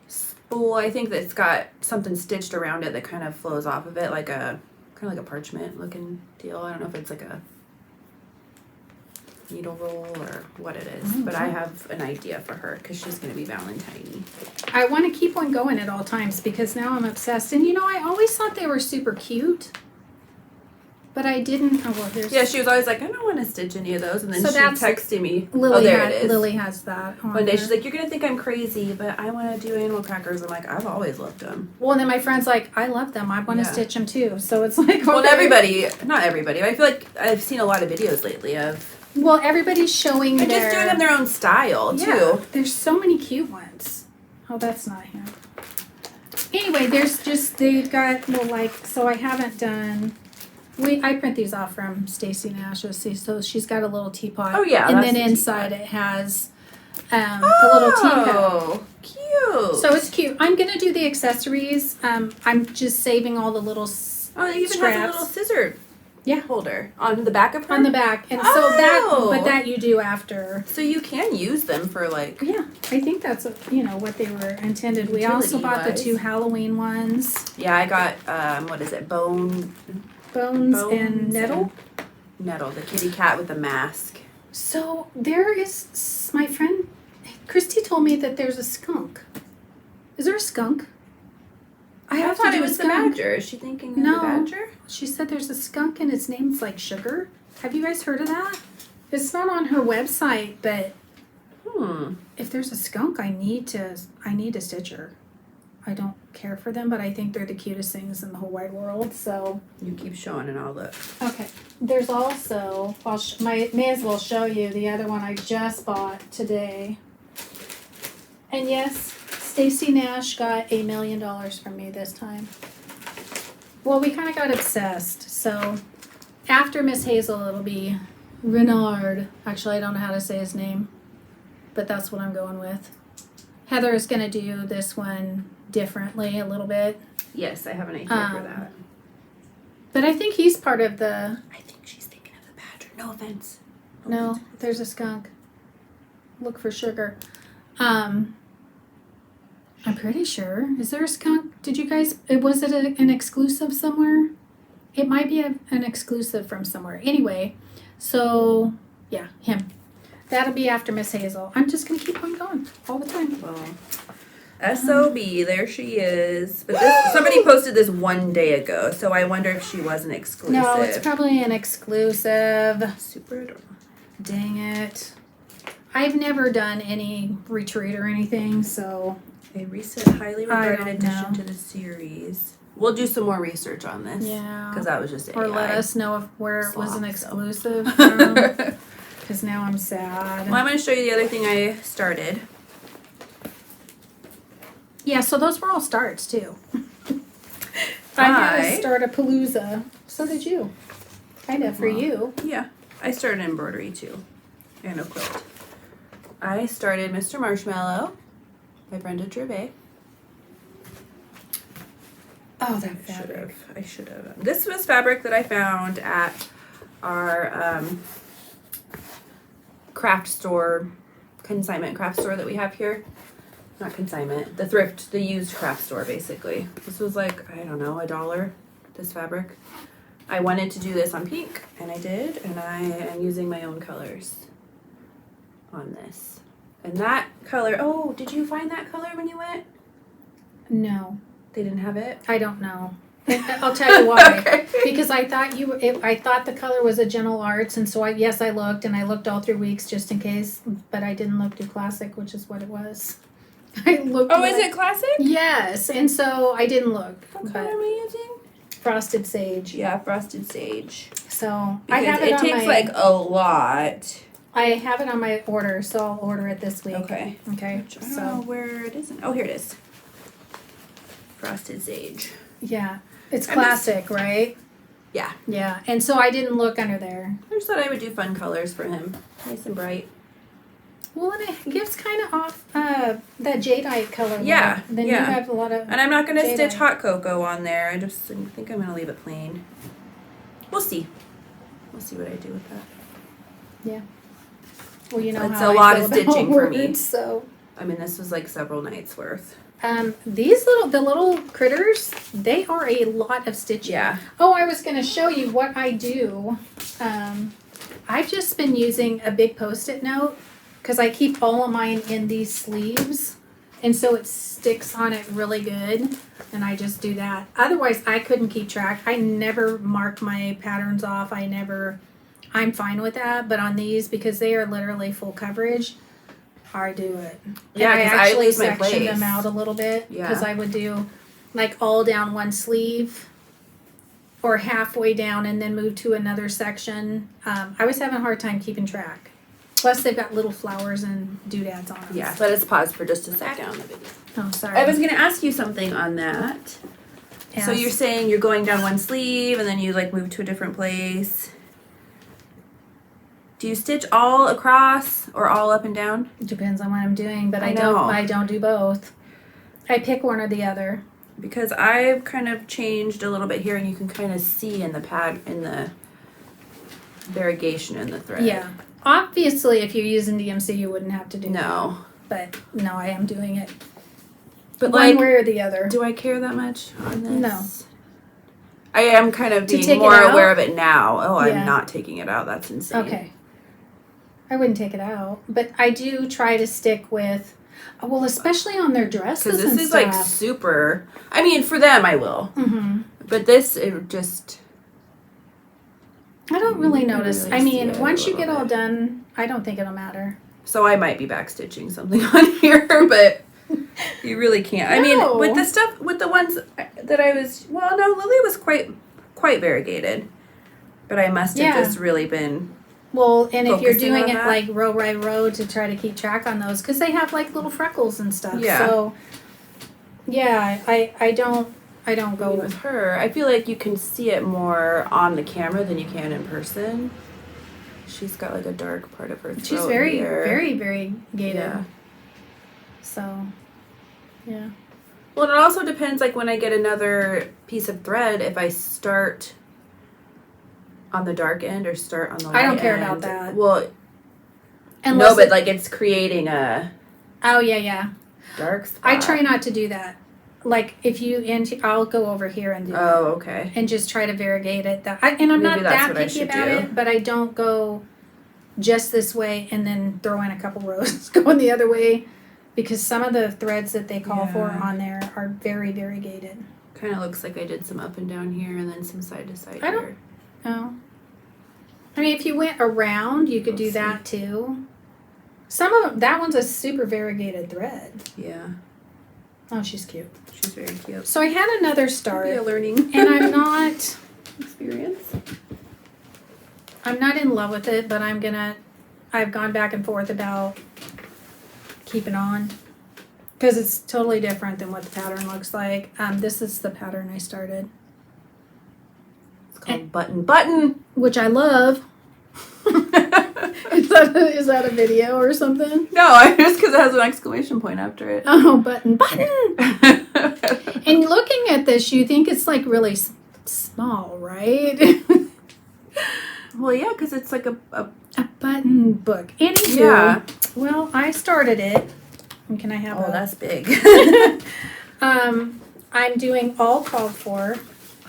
spool, I think, that's got something stitched around it that kind of flows off of it, kind of like a parchment looking deal. I don't know if it's like a needle roll or what it is, but I have an idea for her because she's going to be Valentine. I want to keep one going at all times because now I'm obsessed. And I always thought they were super cute, but I didn't. Oh, well, here's. Yeah, she was always like, I don't want to stitch any of those. And then So she that's- texted me. Lily, there it is. Lily has that. On One day her. she's like, you're going to think I'm crazy, but I want to do animal crackers. I'm like, I've always loved them. Well, and then my friend's like, I love them. I want to Yeah. stitch them too. So it's like, Well, okay. everybody, not everybody, but I feel like I've seen a lot of videos lately of Well, everybody's showing And just doing them their own style, too. Yeah, there's so many cute ones. Oh, that's not him. Anyway, they've got, well, like, so I haven't done, I print these off from Stacy Nash, so she's got a little teapot. Oh, yeah. And then inside it has a little teacup. Oh, cute. So it's cute. I'm going to do the accessories. I'm just saving all the little Oh, it even straps. has a little scissor holder on the back of her? On the back. And so that you do after. So you can use them for like... Yeah, I think that's, what they were intended. We also bought the 2 Halloween ones. Yeah, I got, what is it, Bones and Nettle. Nettle, the kitty cat with the mask. So there is, my friend Christy told me that there's a skunk. Is there a skunk? I thought it was the badger. Is she thinking of the badger? She said there's a skunk and its name's like Sugar. Have you guys heard of that? It's not on her website, but if there's a skunk, I need to stitch her. I don't care for them, but I think they're the cutest things in the whole wide world. So you keep showing and I'll look. Okay. There's also may as well show you the other one I just bought today. And yes, Stacy Nash got $1 million from me this time. Well, we kind of got obsessed. So after Miss Hazel, it'll be Renard. Actually, I don't know how to say his name, but that's what I'm going with. Heather is going to do this one differently a little bit. Yes, I have an idea for that. But I think he's part of the... I think she's thinking of the badger. No offense. No, there's a skunk. Look for Sugar. I'm pretty sure. Is there a skunk? Did you guys... Was it an exclusive somewhere? It might be an exclusive from somewhere. Anyway, so... Yeah, him. That'll be after Miss Hazel. I'm just going to keep on going all the time. Well, S.O.B., there she is. But somebody posted this one day ago, so I wonder if she was an exclusive. No, it's probably an exclusive. Super adorable. Dang it. I've never done any retreat or anything, so... A recent highly regarded addition to the series. We'll do some more research on this. Yeah. Because that was just AI. Or let us know where it was an exclusive from. Because now I'm sad. Well, I'm going to show you the other thing I started. Yeah, so those were all starts, too. I had to start a palooza. So did you. Kind of, for you. Yeah. I started embroidery, too. And a quilt. I started Mr. Marshmallow by Brenda Gervais. Oh, that fabric. I should have. This was fabric that I found at our craft store, consignment craft store that we have here. Not consignment, the thrift, the used craft store, basically. This was like, I don't know, $1, this fabric. I wanted to do this on pink, and I did, and I am using my own colors on this. And that color, oh, did you find that color when you went? No. They didn't have it? I don't know. I'll tell you why. Okay. Because I thought I thought the color was a Gentle Arts, and so I looked, and I looked all through weeks just in case, but I didn't look through Classic, which is what it was. I looked. Oh, is it Classic? Yes, and so I didn't look. What color am I using? Frosted Sage. Yeah, Frosted Sage. So Because I have it takes like a lot. I have it on my order, so I'll order it this week. Okay. Okay. I don't know where it isn't. Oh, here it is. Frosted Sage. Yeah. It's classic, right? Yeah. Yeah. And so I didn't look under there. I just thought I would do fun colors for him. Nice and bright. Well, and it gives kind of off that jadeite color. Yeah. Then you have a lot of. And I'm not going to stitch hot cocoa on there. I just think I'm going to leave it plain. We'll see. We'll see what I do with that. Yeah. Well, you know it's how a lot I feel of stitching for me. Words, so. I mean, this was like several nights worth. These little critters, they are a lot of stitching. Yeah. Oh, I was going to show you what I do. I've just been using a big Post-it note because I keep all of mine in these sleeves, and so it sticks on it really good, and I just do that. Otherwise, I couldn't keep track. I never mark my patterns off. I'm fine with that, but on these, because they are literally full coverage, I do it. Yeah, and I actually actually lose my section place. them out a little bit Yeah. because I would do like all down one sleeve or halfway down and then move to another section. I was having a hard time keeping track. Plus, they've got little flowers and doodads on them. Yeah, let us pause for just a second on the video. Oh, sorry. I was going to ask you something on that. Yes. So you're saying you're going down one sleeve and then you like move to a different place. Do you stitch all across or all up and down? It depends on what I'm doing, but I I don't do both. I pick one or the other. Because I've kind of changed a little bit here, and you can kind of see in the variegation in the thread. Yeah. Obviously, if you're using DMC, you wouldn't have to do that. No. But no, I am doing it. But one way or the other. Do I care that much on this? No. I am kind of being more aware of it now. Oh, Yeah. I'm not taking it out. That's insane. Okay. I wouldn't take it out, but I do try to stick with, well, especially on their dresses Because this and is stuff. like super. I mean, for them, I will. Mm-hmm. But this, it just. I don't really notice. really I mean, see it once a you get little all bit. done, I don't think it'll matter. So I might be backstitching something on here, but you really can't. I mean, No. with the stuff, with the ones that I was, well, no, Lily was quite variegated, but I must have Yeah. just really been. Well, and if you're Focusing doing on it that? like row by row to try to keep track on those, because they have like little freckles and stuff. Yeah. So, yeah, I don't go With her, I feel like you can see it more on the camera than you can in person. She's got like a dark part of her throat. She's very, here. very, very gated. Yeah. So, yeah. Well, it also depends. Like when I get another piece of thread, if I start on the dark end or start on the light I don't care end. about that. Well, Unless no, but like it's creating a oh yeah. dark spot. I try not to do that. Like if I'll go over here and do that. Oh, okay. And just try to variegate it. And I'm Maybe not that's that what I picky should about do. it, but I don't go just this way and then throw in a couple rows going the other way, because some of the threads that they call for Yeah. on there are very variegated. Kind of looks like I did some up and down here and then some side to side I don't- here. Oh. I mean, if you went around, you could do Let's see. that too. Some of them, that one's a super variegated thread. Yeah, Oh, she's cute. she's very cute. So I had another Be a start, learning and I'm not experience. in love with it, but I've gone back and forth about keeping on, because it's totally different than what the pattern looks like. This is the pattern I started, It's called button. which I love. Is that a video or something? No, just because it has an exclamation point after it. Oh, button. And looking at this, you think it's like really small, right? Well, yeah, because it's like a A button book. Anywho, Yeah. well, I started it. And can I have Oh, a... that's big. I'm doing all called for.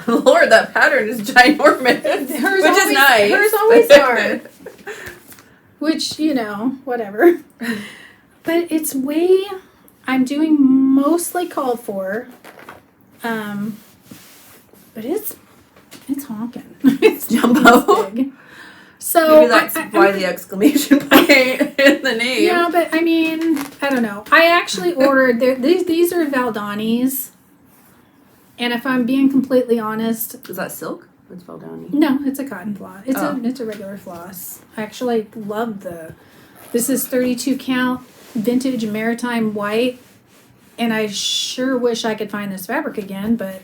Lord, that pattern is ginormous. Hers Which always- is nice. hers always are. Which, whatever. But it's I'm doing mostly called for. But it's honking. It's jumbo. big. So Maybe that's why the exclamation point in the name. Yeah, but I mean, I don't know. I actually ordered these are Valdanis. And if I'm being completely honest, Is that silk? It's Valdani. no, it's a cotton floss. It's Oh. it's a regular floss. I actually love this is 32 count vintage maritime white, and I sure wish I could find this fabric again, but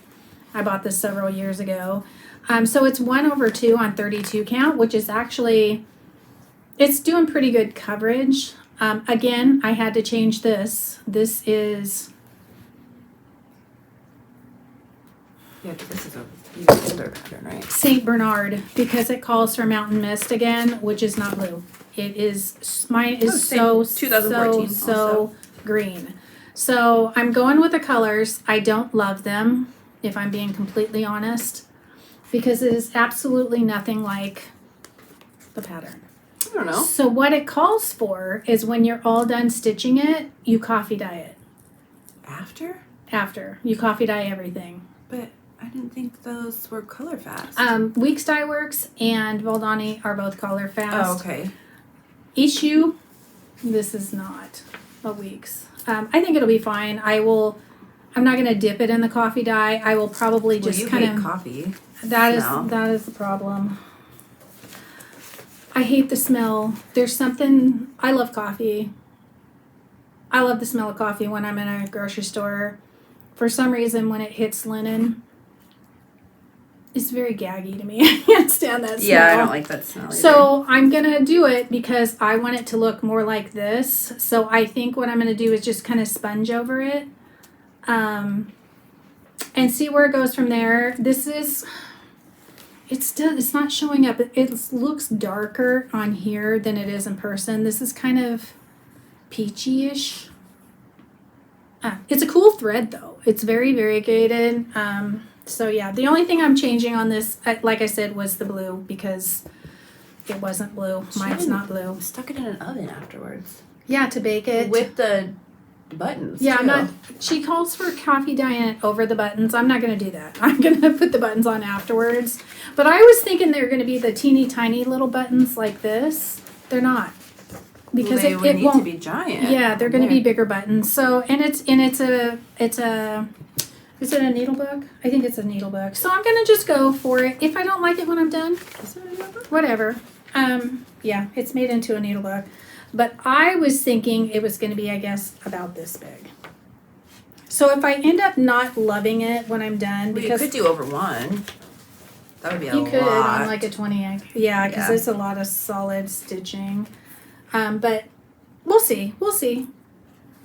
I bought this several years ago. So it's 1/2 on 32 count, which is actually, it's doing pretty good coverage. Again, I had to change this. This is, Yeah, because this is a even older pattern, right? St. Bernard, because it calls for mountain mist again, which is not blue. It is, mine is Oh, same. so 2014 so also. green. So I'm going with the colors. I don't love them, if I'm being completely honest, because it is absolutely nothing like the pattern. I don't know. So what it calls for is when you're all done stitching it, you coffee dye it. After? After. You coffee dye everything. But I didn't think those were color fast. Weeks Dye Works and Valdani are both color fast. Oh, okay. Issue, this is not a Weeks. I think it'll be fine. I'm not going to dip it in the coffee dye. I will probably Well, just you kind hate of, coffee. smell. That is the problem. I hate the smell. There's something, I love coffee. I love the smell of coffee when I'm in a grocery store. For some reason, when it hits linen, it's very gaggy to me. I can't stand that smell. Yeah, I don't like that smell either. So I'm going to do it because I want it to look more like this. So I think what I'm going to do is just kind of sponge over it. And see where it goes from there. This is, it's not showing up. It looks darker on here than it is in person. This is kind of peachy-ish. It's a cool thread though. It's very variegated. So yeah, the only thing I'm changing on this, like I said, was the blue because it wasn't blue. Mine's not blue. Stuck it in an oven afterwards. Yeah, to bake it. With the buttons. Yeah, too. I'm not. She calls for coffee dyeing it over the buttons. I'm not going to do that. I'm going to put the buttons on afterwards. But I was thinking they're going to be the teeny tiny little buttons like this. They're not. Because they it need won't to be giant. Yeah, they're going to be bigger buttons. So, and it's a is it a needle book? I think it's a needle book. So I'm going to just go for it. If I don't like it when I'm done, whatever. Yeah, it's made into a needle book. But I was thinking it was going to be, I guess, about this big. So if I end up not loving it when I'm done, because you could do over one. That would be a lot. You could on like a 20. Yeah, because Yeah. it's a lot of solid stitching. But we'll see. We'll see.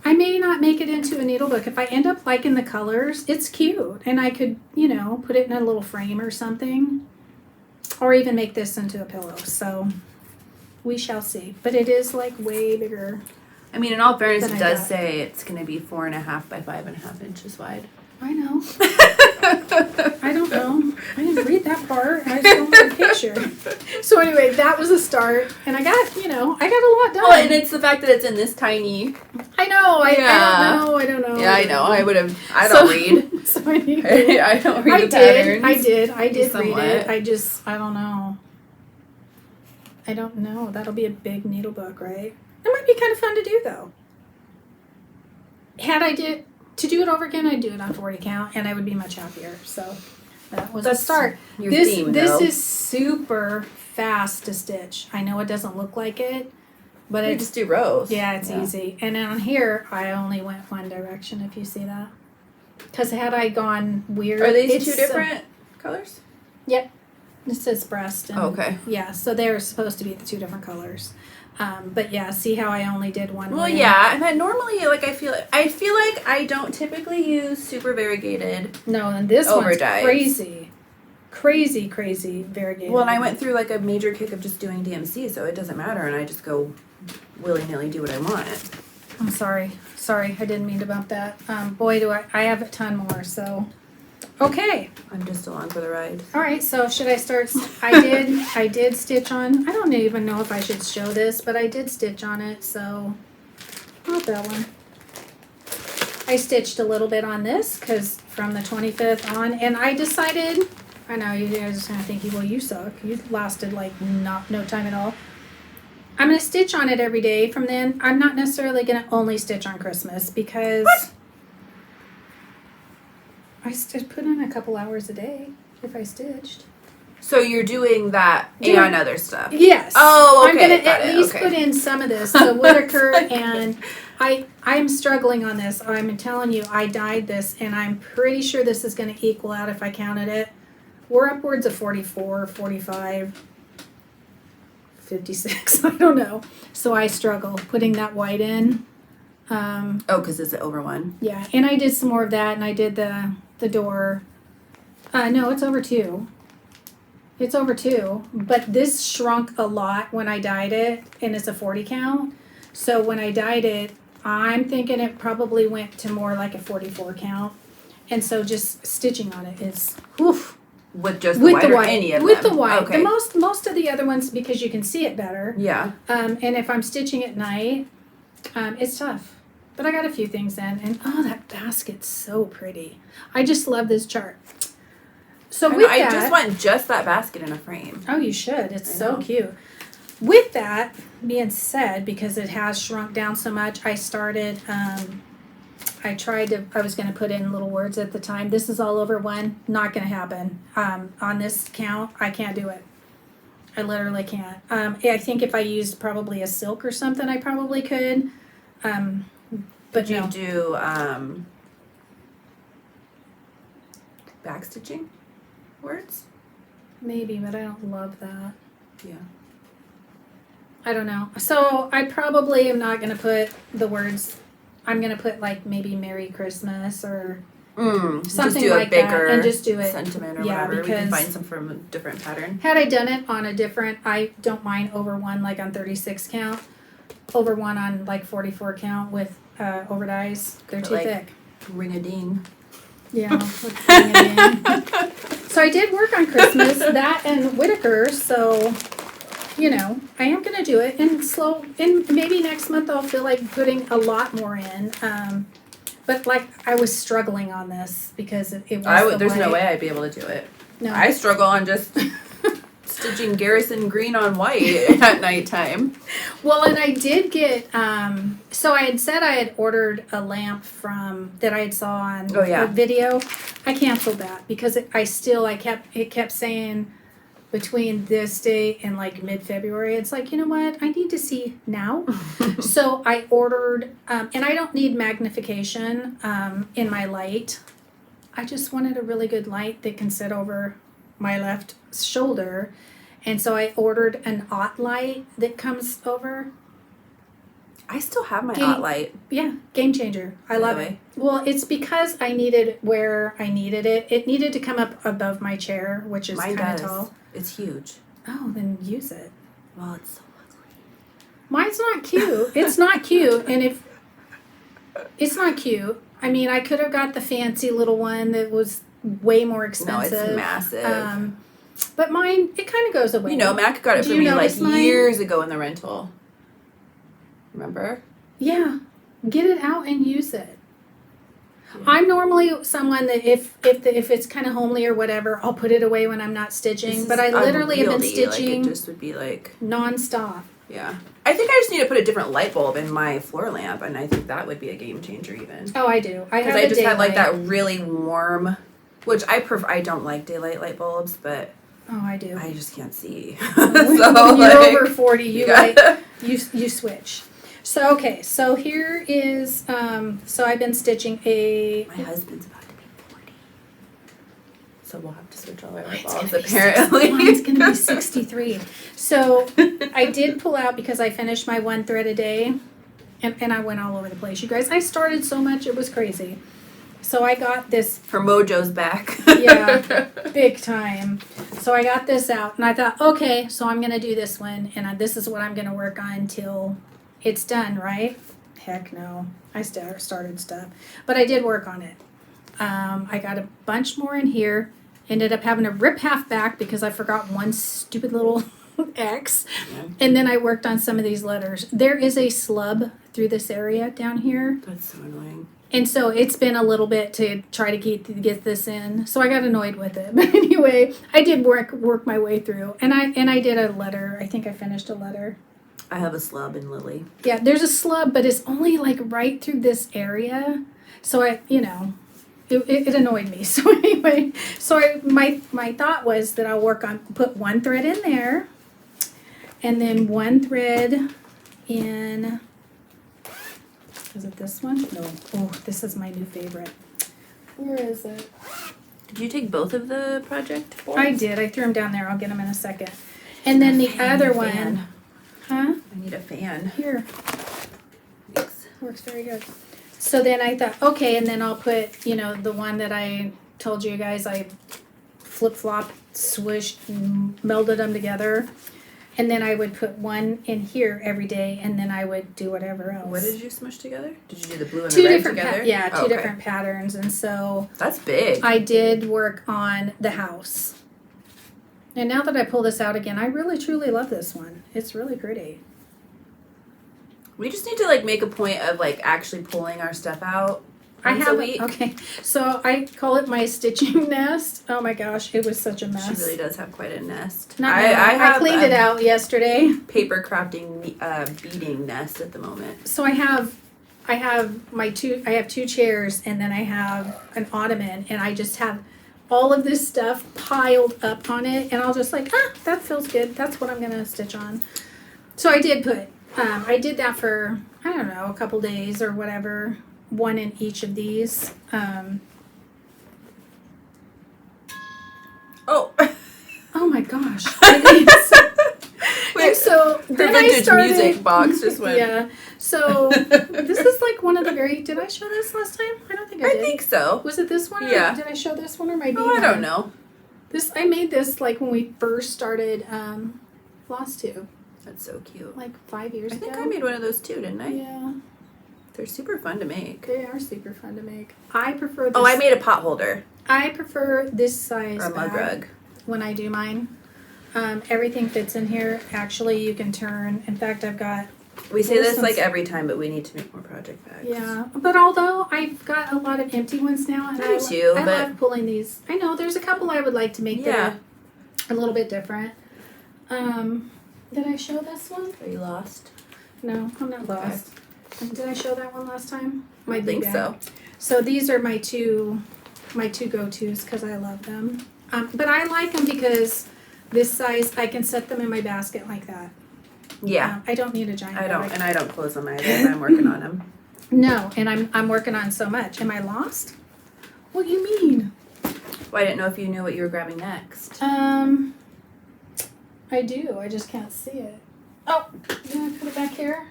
I may not make it into a needle book. If I end up liking the colors, it's cute. And I could, put it in a little frame or something. Or even make this into a pillow. So we shall see. But it is like way bigger. I mean, in all fairness, than it I does thought. say it's going to be 4.5 by 5.5 inches wide. I know. I don't know. I didn't read that part. I just don't have a picture. So anyway, that was a start. And I got, I got a lot done. Well, and it's the fact that it's in this tiny. I know. I don't know. Yeah, I know. I don't read. So anyway, I don't read the patterns. I did read Somewhat. it. I don't know. I don't know. That'll be a big needle book, right? It might be kind of fun to do though. To do it over again, I'd do it on 40 count, and I would be much happier. So that was a start. Your This theme, though. is super fast to stitch. I know it doesn't look like it, but You it's just do rows. it's easy. And on here, I only went one direction. If you see that, because had I gone weird, Are these it's two different colors? Yep. It says breast. And, Okay. Yeah, so they're supposed to be the two different colors. But yeah, see how I only did one. Well, way? yeah, and then normally, like I feel like I don't typically use super variegated. No, and this one's Overdyes. crazy variegated. Well, and I went through like a major kick of just doing DMC, so it doesn't matter, and I just go willy nilly do what I want. I'm sorry, I didn't mean to bump that. Boy, do I have a ton more. So, okay. I'm just along for the ride. All right, so should I start? I did stitch on. I don't even know if I should show this, but I did stitch on it. So, not that one. I stitched a little bit on this because from the 25th on, and I decided. I know you guys are gonna think, well, you suck. You lasted like no time at all. I'm gonna stitch on it every day from then. I'm not necessarily gonna only stitch on Christmas because. What? I put in a couple hours a day if I stitched. So you're doing that and other stuff? Yes. Oh, okay. I'm going to got at it, least okay. put in some of this. So Whittaker and I'm struggling on this. I'm telling you, I dyed this and I'm pretty sure this is going to equal out if I counted it. We're upwards of 44, 45, 56. I don't know. So I struggle putting that white in. Because it's over one. Yeah, and I did some more of that, and I did the door. No, it's over 2. It's over 2, but this shrunk a lot when I dyed it, and it's a 40 count. So when I dyed it, I'm thinking it probably went to more like a 44 count. And so just stitching on it is, oof. With just the white or any of them? With the white. Okay. The most of the other ones, because you can see it better. Yeah. And if I'm stitching at night, it's tough. But I got a few things in, and that basket's so pretty. I just love this chart. So I just want just that basket in a frame. Oh, you should. It's I so know. cute. With that being said, because it has shrunk down so much, I I was going to put in little words at the time. This is all over one. Not going to happen. On this count, I can't do it. I literally can't. I think if I used probably a silk or something, I probably could. But you no. do backstitching words? Maybe, but I don't love that. Yeah. I don't know. So I probably am not going to put the words. I'm going to put like maybe Merry Christmas or something just do like a bigger that, and just do it sentiment or yeah, whatever. We can because find some from a different pattern. had I done it on a different, I don't mind over one like on 36 count, over one on like 44 count with over dies. They're too thick. Ring a ding. Yeah. So I did work on Christmas, that and Whittaker, so you know, I am gonna do it and maybe next month I'll feel like putting a lot more in. But like I was struggling on this because it was there's no way I'd be able to do it. No. I struggle on just stitching Garrison green on white at nighttime. Well, and I did get so I had said I had ordered a lamp that I had saw on a video. I canceled that because it kept saying between this date and like mid-February. It's like, you know what? I need to see now. So I ordered, and I don't need magnification in my light. I just wanted a really good light that can sit over my left shoulder. And so I ordered an Ott light that comes over. I still have my Ott light. Yeah, game changer. I love it. Well, it's because I needed where I needed it. It needed to come up above my chair, which is kind of tall. It's huge. Oh, then use it. Well, it's so ugly. Mine's not cute. It's not cute. And if it's not cute, I mean, I could have got the fancy little one that was way more expensive. No, it's massive. But mine, it kind of goes away. You know, Mac got it for me like years ago in the rental. Remember? Yeah. Get it out and use it. Yeah. I'm normally someone that if it's kind of homely or whatever, I'll put it away when I'm not stitching. But I literally have been stitching. Like it just would be like nonstop. Yeah. I think I just need to put a different light bulb in my floor lamp, and I think that would be a game changer even. Oh, I do. Because I just had like that really warm, which I don't like daylight light bulbs, but oh, I do. I just can't see. When you're over 40, you switch. So okay, so here is so I've been stitching my husband's about to be 40. So we'll have to switch all our light bulbs apparently. Mine's gonna be 63. So I did pull out because I finished my one thread a day and I went all over the place. You guys, I started so much, it was crazy. So I got this for Mojo's back. Yeah, big time. So I got this out and I thought, okay, so I'm gonna do this one and this is what I'm gonna work on till it's done, right? Heck no. I started stuff. But I did work on it. I got a bunch more in here. Ended up having to rip half back because I forgot one stupid little X. Yeah. And then I worked on some of these letters. There is a slub through this area down here. That's so annoying. And so it's been a little bit to try to get this in. So I got annoyed with it. But anyway, I did work my way through. And I did a letter. I think I finished a letter. I have a slub in Lily. Yeah, there's a slub, but it's only like right through this area. So it annoyed me. So anyway, my thought was that I'll put one thread in there, and then one thread in. Is it this one? No. Oh, this is my new favorite. Where is it? Did you take both of the project boards? I did. I threw them down there. I'll get them in a second. And then the other one. Huh? I need a fan. Here. Thanks. Works very good. So then I thought, okay, and then I'll put, the one that I told you guys I flip-flop, swished, melded them together. And then I would put one in here every day, and then I would do whatever else. What did you smush together? Did you do the blue and the red together? Two different patterns. And so that's big. I did work on the house. And now that I pull this out again, I really, truly love this one. It's really pretty. We just need to, make a point of, actually pulling our stuff out once a week. Okay. So I call it my stitching nest. Oh, my gosh. It was such a mess. She really does have quite a nest. I cleaned it out yesterday. Paper crafting beading nest at the moment. So I have I have I have two chairs, and then I have an ottoman, and I just have all of this stuff piled up on it, and I'll just like, that feels good. That's what I'm gonna stitch on. So I did put, I did that for, I don't know, a couple days or whatever, one in each of these. Oh. Oh my gosh. So then I started, music box just went. Yeah. So this is like one of the very. Did I show this last time? I don't think I did. I think so. Was it this one? Or Yeah. Did I show this one or my? Oh, I don't know. I made this like when we first started Floss Tube. That's so cute. Like 5 years ago. I think I made one of those too, didn't I? Yeah. They're super fun to make. They are super fun to make. I prefer this. Oh, I made a pot holder. I prefer this size or a mug rug when I do mine. Everything fits in here. Actually, you can turn. In fact, I've got. We say this like every time, but we need to make more project bags. Yeah, but although I've got a lot of empty ones now, and I love pulling these. I know there's a couple I would like to make that are a little bit different. Did I show this one? Are you lost? No, I'm not lost. Did I show that one last time? I think so. So these are my two go-tos because I love them. But I like them because this size, I can set them in my basket like that. Yeah. I don't need a giant bag. And I don't close them either. And I'm working on them. No, and I'm working on so much. Am I lost? What do you mean? Well, I didn't know if you knew what you were grabbing next. I do. I just can't see it. Oh, you want to put it back here?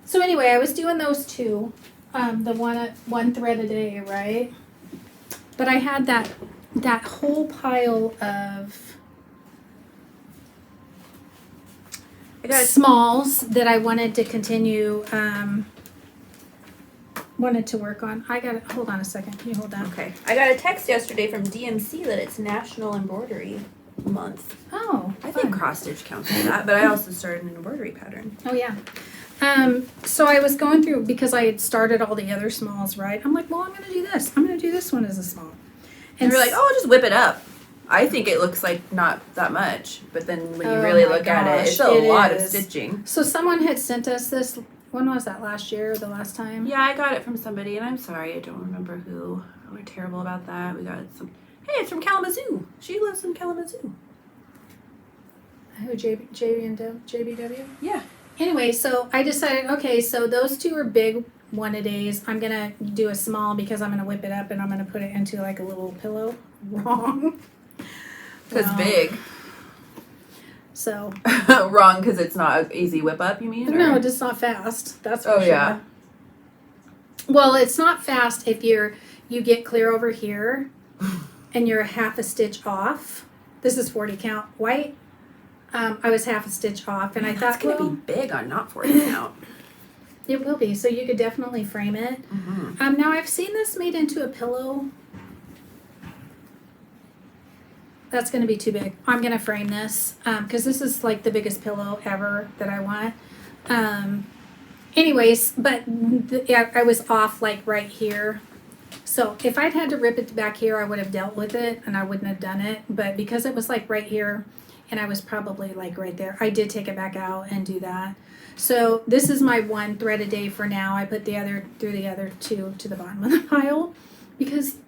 So anyway, I was doing those two. The one thread a day, right? But I had that whole pile of smalls that I wanted to continue, wanted to work on. Hold on a second. Can you hold that? Okay. I got a text yesterday from DMC that it's National Embroidery Month. Oh, I think cross stitch counts for that, but I also started an embroidery pattern. Oh, yeah. So I was going through, because I had started all the other smalls, right? I'm like, well, I'm going to do this. I'm going to do this one as a small. And you're like, oh, I'll just whip it up. I think it looks like not that much, but then when you really look at it, it's a lot of stitching. So someone had sent us this, when was that, last year or the last time? Yeah, I got it from somebody, and I'm sorry, I don't remember who. We're terrible about that. We got some, hey, it's from Kalamazoo. She lives in Kalamazoo. Who, JBW? Yeah. Anyway, so I decided, okay, so those two are big one-a-days. I'm going to do a small because I'm going to whip it up and I'm going to put it into like a little pillow. Wrong. Because big. So. Wrong because it's not an easy whip up, you mean? Or? No, it's just not fast. That's for sure. Yeah. Well, it's not fast if you get clear over here and you're half a stitch off. This is 40 count white. I was half a stitch off, and I thought, it's going to be big on not 40 count. It will be, so you could definitely frame it. Mm-hmm. Now, I've seen this made into a pillow. That's going to be too big. I'm going to frame this, because this is like the biggest pillow ever that I want. Anyways, but I was off like right here. So if I'd had to rip it back here, I would have dealt with it, and I wouldn't have done it. But because it was like right here, and I was probably like right there, I did take it back out and do that. So this is my one thread a day for now. I put the other two to the bottom of the pile because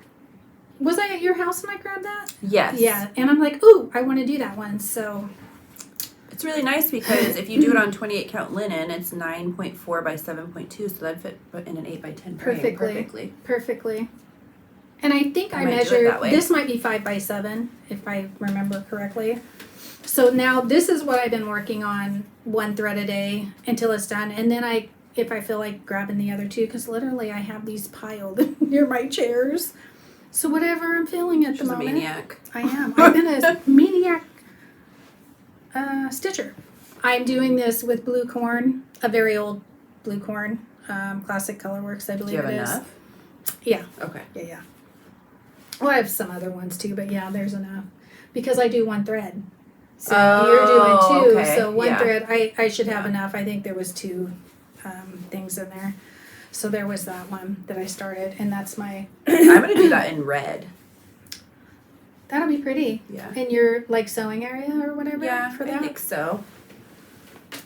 was I at your house when I grabbed that? Yes. Yeah, and I'm like, ooh, I want to do that one. So it's really nice because if you do it on 28 count linen, it's 9.4 by 7.2, so that'd fit in an 8 by 10 frame perfectly. And I think I measured, this might be 5 by 7 if I remember correctly. So now this is what I've been working on, one thread a day until it's done. And then if I feel like grabbing the other two, because literally I have these piled near my chairs. So whatever I'm feeling at the moment. She's a maniac. I am. I've been a maniac stitcher. I'm doing this with blue corn, a very old blue corn, Classic Colorworks, I believe it is. Do you have enough? Yeah. Okay. Yeah. Well, I have some other ones too, but yeah, there's enough. Because I do one thread. So you're doing two, okay. So one thread, I should have enough. I think there was two things in there. So there was that one that I started, and that's my... I'm going to do that in red. That'll be pretty. Yeah. In your, like, sewing area or whatever? Yeah, for that? I think so.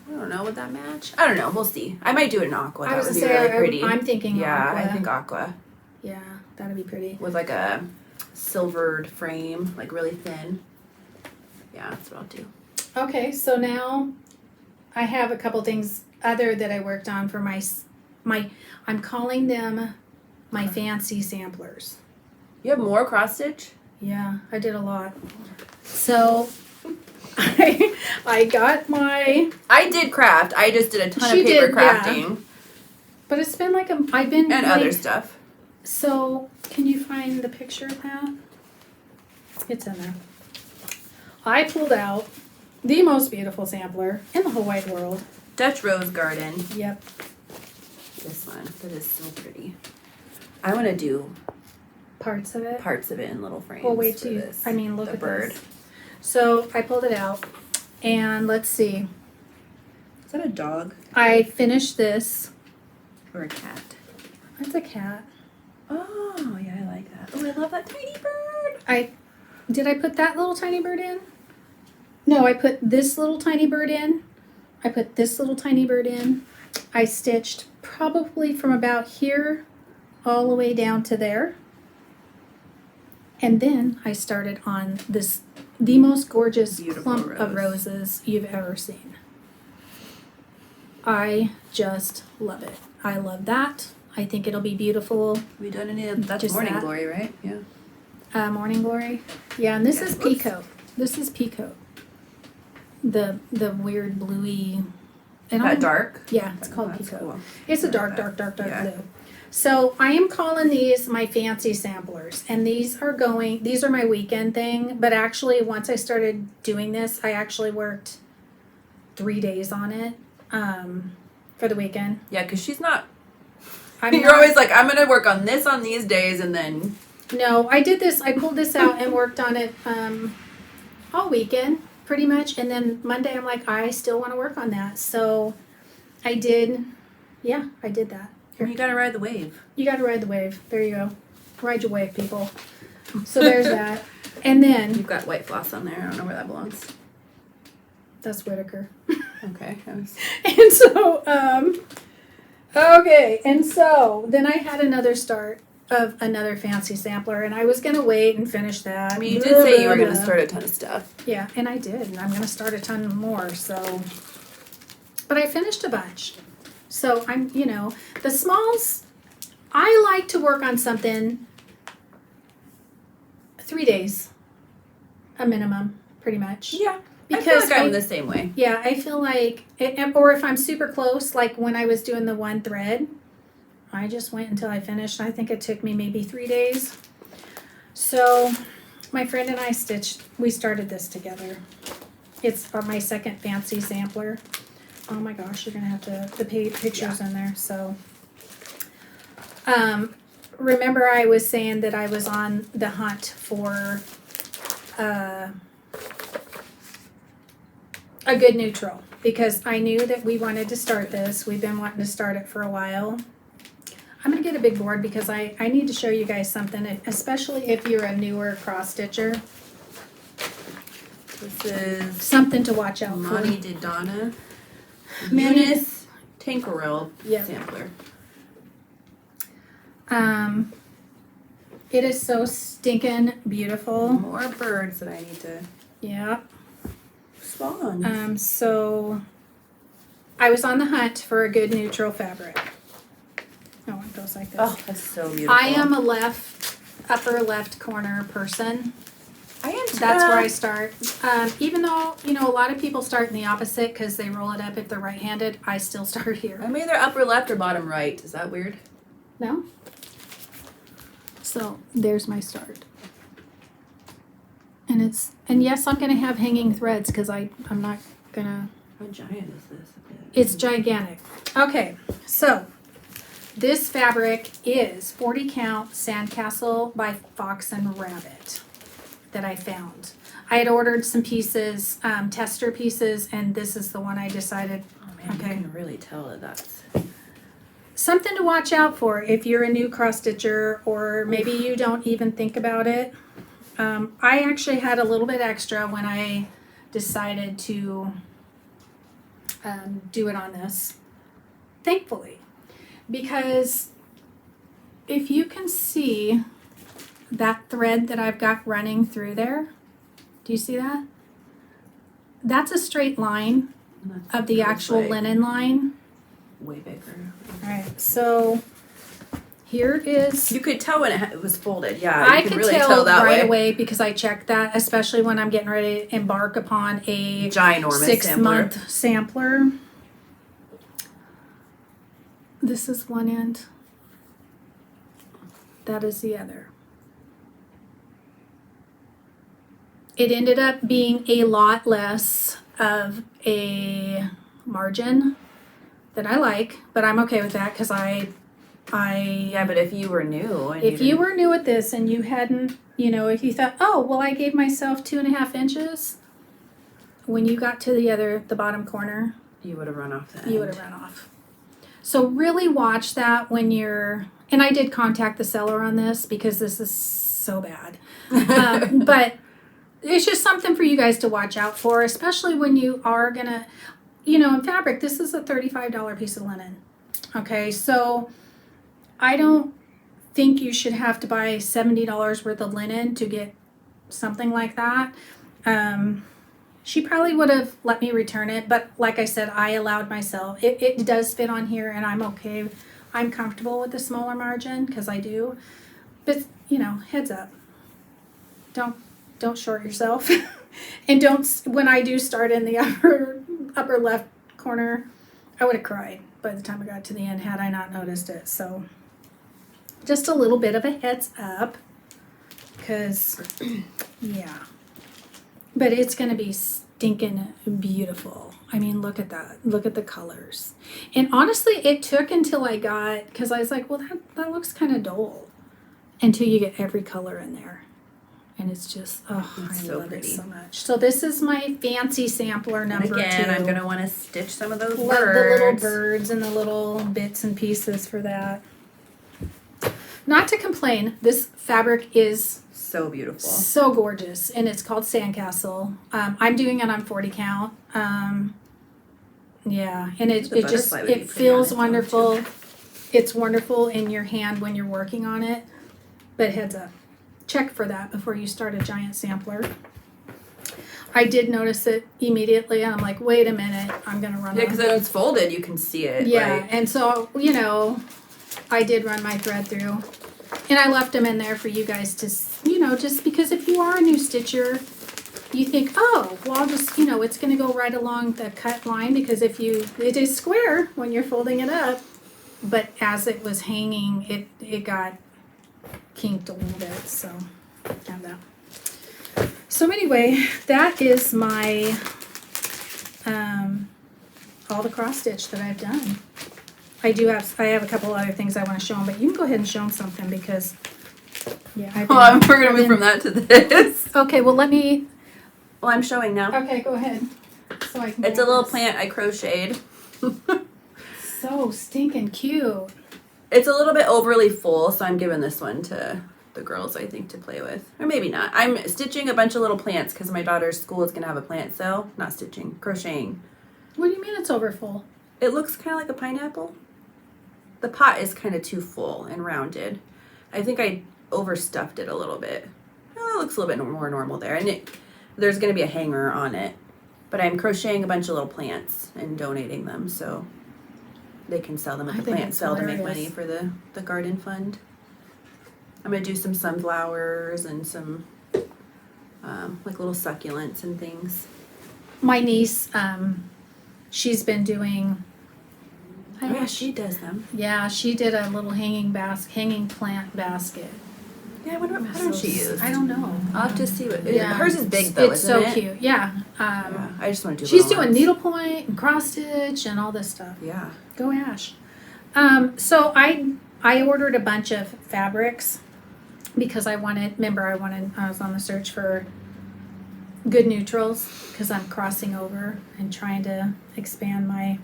I don't know, would that match? I don't know, we'll see. I might do it in aqua. I was That would gonna be say, really pretty. I'm thinking yeah, aqua. I think aqua. Yeah, that'd be pretty. With like a silvered frame, like really thin. Yeah, that's what I'll do. Okay, so now I have a couple things other that I worked on for my I'm calling them my fancy samplers. You have more cross stitch? Yeah, I did a lot. So I got my. I did craft. I just did a ton of paper crafting. But it's been like I've been and other stuff. So can you find the picture of that? It's in there. I pulled out the most beautiful sampler in the whole wide world. Dutch Rose Garden. Yep. This one. That is so pretty. I want to do parts of it in little frames. Well, wait till you. I mean, look at bird. This. So I pulled it out, and let's see. Is that a dog? I finished this. Or a cat? That's a cat. Oh yeah, I like that. Oh, I love that tiny bird. Did I put that little tiny bird in? No, I put this little tiny bird in. I put this little tiny bird in. I stitched probably from about here all the way down to there. And then I started on this, the most gorgeous clump of roses you've ever seen. I just love it. I love that. I think it'll be beautiful. We done any of that's Morning Glory, right? Yeah. Morning Glory. Yeah, and this is Peacoat. This is Peacoat. The weird bluey. And that dark? Yeah, it's called Peacoat. Cool. It's a dark yeah. blue. So I am calling these my fancy samplers, and these are my weekend thing, but actually once I started doing this, I actually worked 3 days on it for the weekend. Yeah, because she's not, you're always like, I'm going to work on this on these days, and then. No, I did this, I pulled this out and worked on it all weekend, pretty much, and then Monday I'm like, I still want to work on that, so I did that. You gotta ride the wave. You gotta ride the wave. There you go. Ride your wave, people. So there's that. And then you've got white floss on there. I don't know where that belongs. That's Whittaker. Okay. And so, okay. And so then I had another start of another fancy sampler, and I was gonna wait and finish that. I mean, you did say you were gonna start a ton of stuff. Yeah, and I did, and I'm gonna start a ton more. So, but I finished a bunch. So I'm, the smalls, I like to work on something 3 days, a minimum, pretty much. Yeah, because I feel like I'm the same way. Yeah, I feel like, or if I'm super close, like when I was doing the one thread, I just went until I finished. I think it took me maybe 3 days. So my friend and I we started this together. It's my second fancy sampler. Oh my gosh, you're gonna have to pay pictures in there. So, remember I was saying that I was on the hunt for a good neutral because I knew that we wanted to start this. We've been wanting to start it for a while. I'm gonna get a big board because I need to show you guys something, especially if you're a newer cross stitcher. This is something to watch out for. Monty did Donna. Eunice Tankerel sampler. It is so stinking beautiful. More birds that I need to. Yeah. Spawn. So I was on the hunt for a good neutral fabric. Oh, it goes like this. Oh, that's so beautiful. I am a upper left corner person. I am too. That's where I start. Even though, a lot of people start in the opposite because they roll it up if they're right-handed, I still start here. I'm either upper left or bottom right. Is that weird? No? So, there's my start. And yes, I'm going to have hanging threads because I'm not going to... How giant is this? It's gigantic. Okay, so this fabric is 40 count Sandcastle by Fox and Rabbit that I found. I had ordered some pieces, tester pieces, and this is the one I decided. Oh man, okay. You can really tell that that's something to watch out for if you're a new cross stitcher or maybe you don't even think about it. I actually had a little bit extra when I decided to do it on this, thankfully, because if you can see that thread that I've got running through there, do you see that? That's a straight line of the actual linen line. Way bigger. All right, so here is. You could tell when it was folded. Yeah, I could could really tell that right way. away because I checked that, especially when I'm getting ready to embark upon a Ginormous 6-month sampler. This is one end. That is the other. It ended up being a lot less of a margin that I like, but I'm okay with that because Yeah, but if you were new, and if you were new at this and you hadn't, if you thought, oh, well, I gave myself 2.5 inches, when you got to the bottom corner, you would have run off that. you would have run off. So really watch that when you're, and I did contact the seller on this because this is so bad. But it's just something for you guys to watch out for, especially when you are gonna, in fabric, this is a $35 piece of linen. Okay, so I don't think you should have to buy $70 worth of linen to get something like that. She probably would have let me return it, but like I said, I allowed myself. It does fit on here, and I'm okay. I'm comfortable with the smaller margin because I do. But heads up. Don't short yourself, and don't. When I do start in the upper left corner, I would have cried by the time I got to the end had I not noticed it. So just a little bit of a heads up, because yeah. But it's going to be stinking beautiful. I mean, look at that. Look at the colors. And honestly, it took until I got, because I was like, well, that looks kind of dull. Until you get every color in there. And it's just, I so love pretty. it so much. So this is my fancy sampler number 2. Again, I'm going to want to stitch some of those Love birds. the little birds and the little bits and pieces for that. Not to complain, this fabric is so beautiful. so gorgeous, and it's called Sandcastle. I'm doing it on 40 count. Yeah, and it just feels wonderful. It's wonderful in your hand when you're working on it. But heads up, check for that before you start a giant sampler. I did notice it immediately, and I'm like, wait a minute, I'm gonna run. Yeah, because when it's folded, you can see it. Yeah, and so I did run my thread through. And I left them in there for you guys to, just because if you are a new stitcher, you think, oh, well, I'll just, it's going to go right along the cut line because it is square when you're folding it up. But as it was hanging, it got kinked a little bit. So, have that. So anyway, that is my, all the cross stitch that I've done. I have a couple other things I want to show them, but you can go ahead and show them something because, yeah. We're going to move from that to this. Okay, well, I'm showing now. Okay, go ahead. So I can. It's a little plant I crocheted. So stinking cute. It's a little bit overly full, so I'm giving this one to the girls, I think, to play with. Or maybe not. I'm stitching a bunch of little plants because my daughter's school is going to have a plant sale. Not stitching, crocheting. What do you mean it's over full? It looks kind of like a pineapple. The pot is kind of too full and rounded. I think I overstuffed it a little bit. Well, it looks a little bit more normal there. And there's going to be a hanger on it. But I'm crocheting a bunch of little plants and donating them so they can sell them at the plant sale to make money for the garden fund. I'm going to do some sunflowers and some like little succulents and things. My niece, she's been doing. Oh, yeah, she does them. Yeah, she did a little hanging plant basket. Yeah, I wonder what pattern she used. I don't know. I'll have to see what. Yeah. Hers is big though, isn't it? It's so cute. Yeah. Yeah. I just want to do. She's doing needlepoint and cross stitch and all this stuff. Yeah. Go Ash. So I ordered a bunch of fabrics because I was on the search for good neutrals because I'm crossing over and trying to expand my.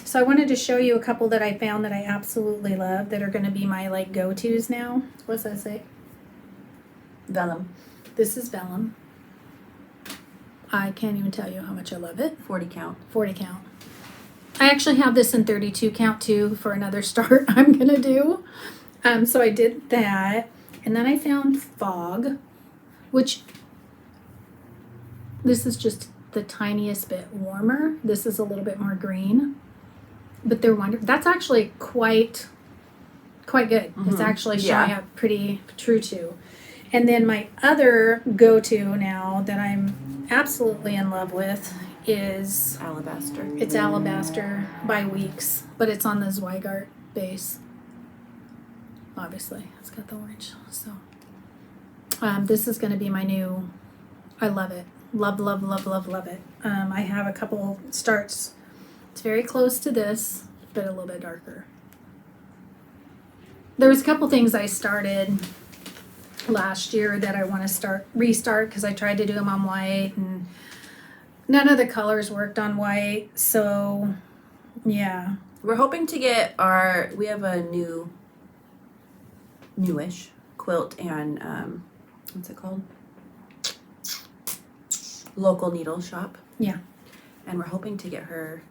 So I wanted to show you a couple that I found that I absolutely love that are going to be my like go-tos now. What's that say? Vellum. This is vellum. I can't even tell you how much I love it. 40 count. 40 count. I actually have this in 32 count too for another start I'm gonna do. So I did that, and then I found Fog, which this is just the tiniest bit warmer. This is a little bit more green, but they're wonderful. That's actually quite good. It's actually showing up pretty true to. And then my other go-to now that I'm absolutely in love with is Alabaster. It's Alabaster by Weeks, but it's on the Zweigart base. Obviously, it's got the orange. So this is going to be my new. I love it. Love it. I have a couple starts. It's very close to this, but a little bit darker. There was a couple things I started last year that I want to restart because I tried to do them on white and none of the colors worked on white. So yeah, We're hoping to get we have a newish quilt and what's it called? Local needle shop. Yeah. And we're hoping to get her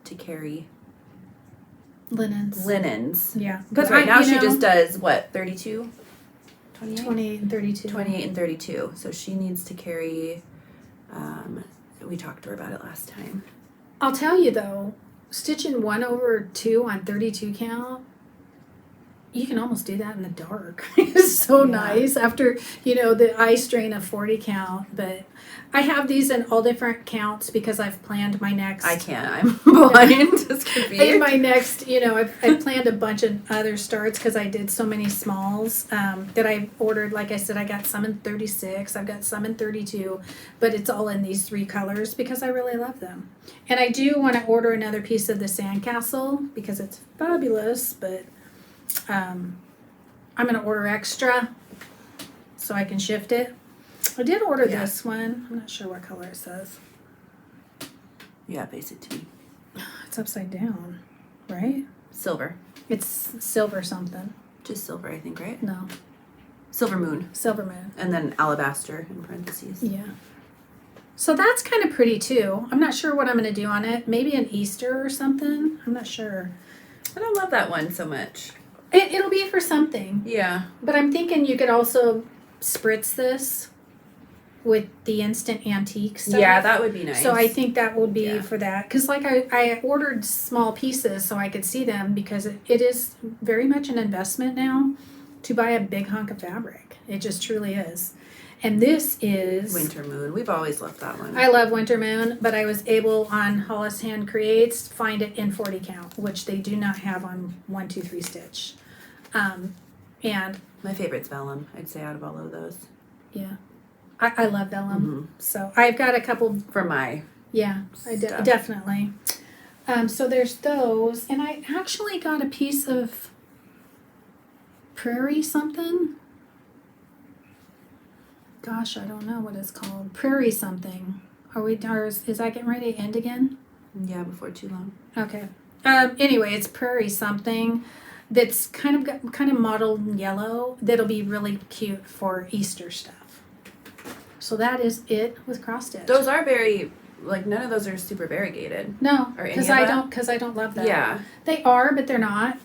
to carry linens. Yeah. But right now she just does what, 32? 28? 28 and 32. 28 and 32. So she needs to carry, we talked to her about it last time. I'll tell you though, stitching 1/2 on 32 count, you can almost do that in the dark. It's so nice after, the eye strain of 40 count. But I have these in all different counts because I've planned my next. I can't. I'm blind. It's confused. In my next, I've planned a bunch of other starts because I did so many smalls that I ordered. Like I said, I got some in 36. I've got some in 32. But it's all in these 3 colors because I really love them. And I do want to order another piece of the sandcastle because it's fabulous. But I'm going to order extra so I can shift it. I did order this one. I'm not sure what color it says. Yeah, basic to me. It's upside down, right? Silver. It's silver something. Just silver, I think, right? No. Silver moon. Silver moon. And then alabaster in parentheses. Yeah. So that's kind of pretty too. I'm not sure what I'm going to do on it. Maybe an Easter or something. I'm not sure. I don't love that one so much. It'll be for something. Yeah. But I'm thinking you could also spritz this with the instant antique stuff. Yeah, that would be nice. So I think that will be for that. Because like I ordered small pieces so I could see them because it is very much an investment now to buy a big hunk of fabric. It just truly is. And this is Winter Moon. We've always loved that one. I love Winter Moon, but I was able on Hollis Hand Creates find it in 40 count, which they do not have on 1, 2, 3 stitch. And my favorite's vellum, I'd say, out of all of those. Yeah. I love vellum. So I've got a couple for my definitely. So there's those, and I actually got a piece of Prairie something. Gosh, I don't know what it's called. Prairie something. Is that getting ready to end again? Yeah, before too long. Okay. Anyway, it's Prairie something that's kind of mottled in yellow. That'll be really cute for Easter stuff. So that is it with cross stitch. Those are very none of those are super variegated. No, because I don't love that. Yeah, they are, but they're not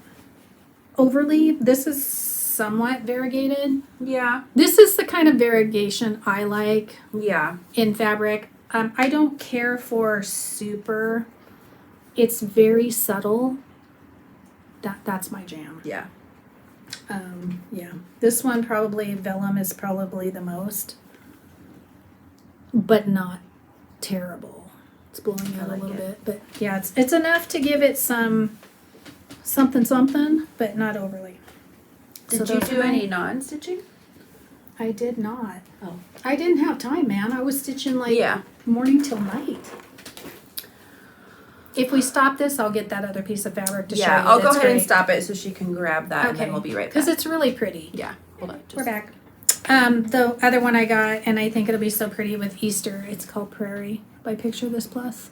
overly. This is somewhat variegated. Yeah, this is the kind of variegation I like. Yeah, in fabric, I don't care for super. It's very subtle. That's my jam. Yeah. Yeah. This one probably vellum is probably the most. But not terrible. It's blowing out a little bit, but yeah, it's enough to give it some something, but not overly. Did you do any non-stitching? I did not. Oh, I didn't have time, man. I was stitching morning till night. If we stop this, I'll get that other piece of fabric to show you. I'll go ahead and stop it so she can grab that, and then we'll be right back. Because it's really pretty. Yeah, hold on. We're back. The other one I got, and I think it'll be so pretty with Easter, it's called Prairie by Picture This Plus.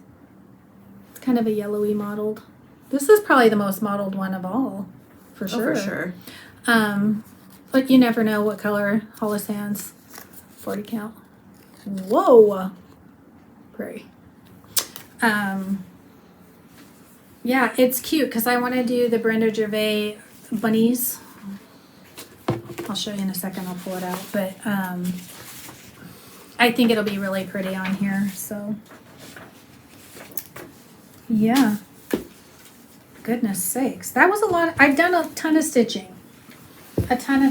It's kind of a yellowy mottled. This is probably the most mottled one of all, for sure. For sure. But you never know what color Hollis Hands 40 count. Whoa! Prairie. Yeah, it's cute because I want to do the Brenda Gervais bunnies. I'll show you in a second. I'll pull it out. But I think it'll be really pretty on here. So, yeah. Goodness sakes. That was a lot. I've done a ton of stitching. A ton.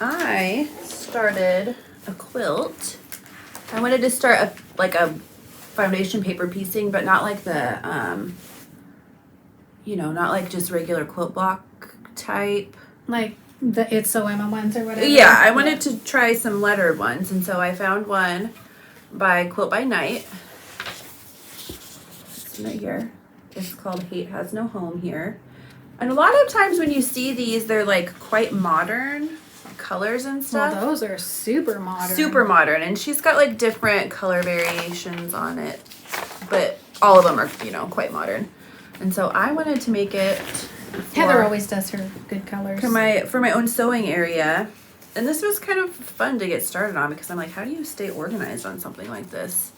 I started a quilt. I wanted to start a foundation paper piecing, but not like the, not like just regular quilt block type. Like the It's So Emma ones or whatever. Yeah, I wanted to try some lettered ones, and so I found one by Quilt by Night. It's right here. It's called Hate Has No Home here. And a lot of times when you see these, they're like quite modern colors and stuff. Well, those are super modern. Super modern, and she's got like different color variations on it, but all of them are, quite modern. And so I wanted to make it Heather always does her good colors. for my own sewing area. And this was kind of fun to get started on because I'm like, how do you stay organized on something like this?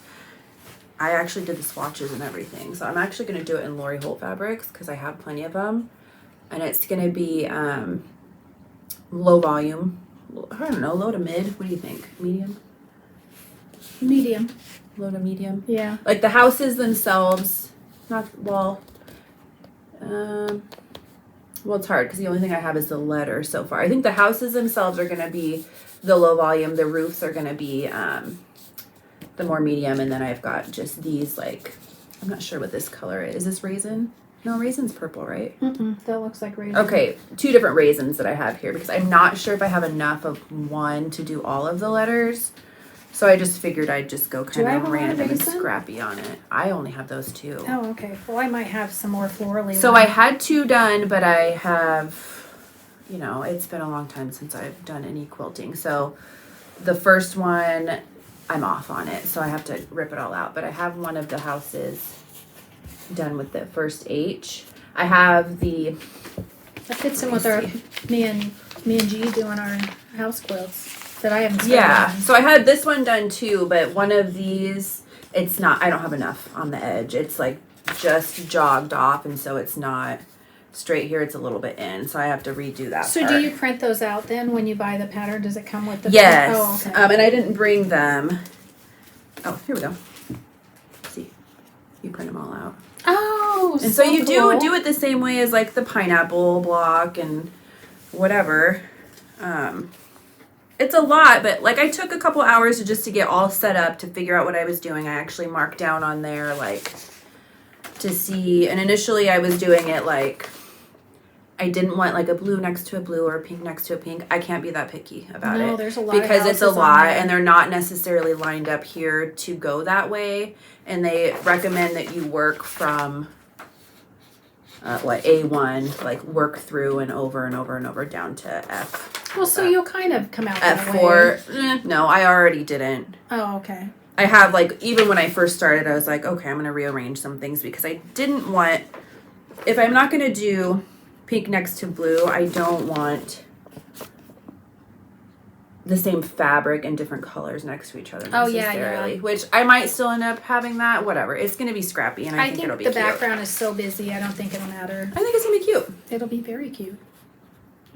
I actually did the swatches and everything. So I'm actually going to do it in Lori Holt fabrics because I have plenty of them. And it's going to be low volume. I don't know, low to mid. What do you think? Medium? Medium. Low to medium? Yeah. Like the houses themselves, well, it's hard because the only thing I have is the letter so far. I think the houses themselves are going to be the low volume. The roofs are going to be the more medium. And then I've got just these, like, I'm not sure what this color is. Is this raisin? No, raisin's purple, right? That looks like raisin. Okay, 2 different raisins that I have here because I'm not sure if I have enough of one to do all of the letters. So I just figured I'd just go kind of random and scrappy on it. I only have those 2. Oh, okay. Well, I might have some more florally. So I had 2 done, but I have, it's been a long time since I've done any quilting. So the first one, I'm off on it. So I have to rip it all out. But I have one of the houses done with the first H. I have the... That fits in with me and G doing our house quilts that I haven't started. Yeah, so I had this one done too, but one of these, it's not, I don't have enough on the edge. It's like just jogged off, and so it's not straight here. It's a little bit in, so I have to redo that So part. do you print those out then when you buy the pattern? Does it come with the... Yes. Oh, okay. And I didn't bring them. Oh, here we go. See, you print them all out. Oh, and so you cool. do it the same way as like the pineapple block and whatever. It's a lot, but like I took a couple hours just to get all set up to figure out what I was doing. I actually marked down on there like to see, and initially I was doing it like I didn't want like a blue next to a blue or a pink next to a pink. I can't be that picky about it. No, there's a lot because of it's a houses on lot there. and they're not necessarily lined up here to go that way. And they recommend that you work from A1, like work through and over and over and over down to F. Well, so you'll kind of come out that way. F4. No, I already didn't. Oh, okay. I have like, even when I first started, I was like, okay, I'm going to rearrange some things because I didn't want, if I'm not going to do pink next to blue, I don't want the same fabric and different colors next to each other necessarily. Yeah. Which I might still end up having that. Whatever. It's going to be scrappy, and I think it'll be the cute. background is so busy. I don't think it'll matter. I think it's going to be cute. It'll be very cute.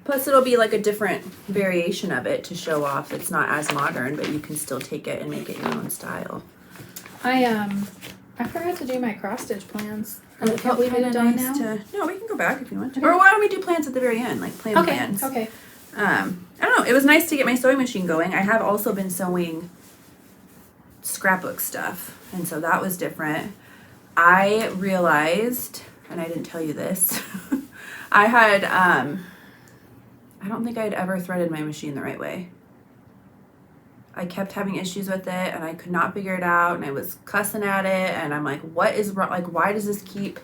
Plus, it'll be like a different variation of it to show off. It's not as modern, but you can still take it and make it your own style. I forgot to do my cross stitch plans. Have we moved on now? No, we can go back if you want to. Okay. Or why don't we do plans at the very end, like plan plans? Okay. I don't know. It was nice to get my sewing machine going. I have also been sewing scrapbook stuff, and so that was different. I realized, and I didn't tell you this, I had, I don't think I'd ever threaded my machine the right way. I kept having issues with it, and I could not figure it out, and I was cussing at it, and I'm like, what is wrong? Like, why does this keep...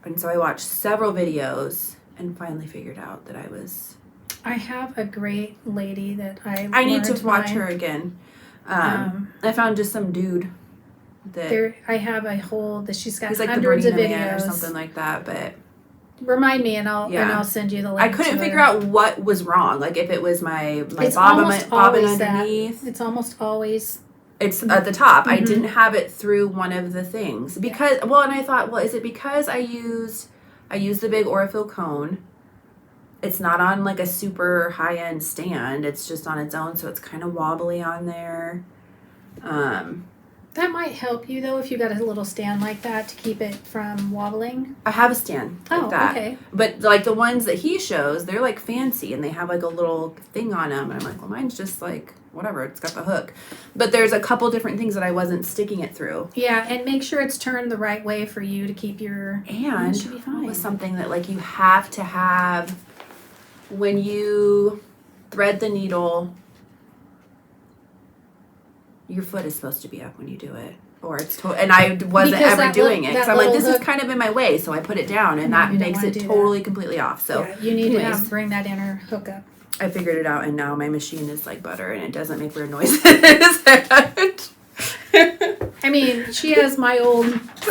And so I watched several videos and finally figured out that I have a great lady that I need to watch her again. I found just some dude that... I have a whole... that she's got he's like hundreds the of Burning videos. Man or something like that, but... Remind me, and I'll send you the link. I couldn't figure out what was wrong. Like if it was my it's bobbin almost always underneath. It's almost always It's at the top. I didn't have it through one of the things because and I thought, well, is it because I used the big Orifil cone? It's not on like a super high end stand. It's just on its own, so it's kind of wobbly on there. That might help you though if you got a little stand like that to keep it from wobbling. I have a stand like that. Okay. But like the ones that he shows, they're like fancy and they have like a little thing on them. And I'm like, well, mine's just like whatever. It's got the hook. But there's a couple different things that I wasn't sticking it through. Yeah, and make sure it's turned the right way for you to keep your. And it should be fine. It was something that like you have to have when you thread the needle. Your foot is supposed to be up when you do it, or it's and I wasn't Because ever doing it because I'm like, this hook, is kind of in my way, so I put it down, and that makes it totally completely off. So yeah, you need to bring that inner hook up. I figured it out, and now my machine is like butter, and it doesn't make weird noises. I mean, she has my old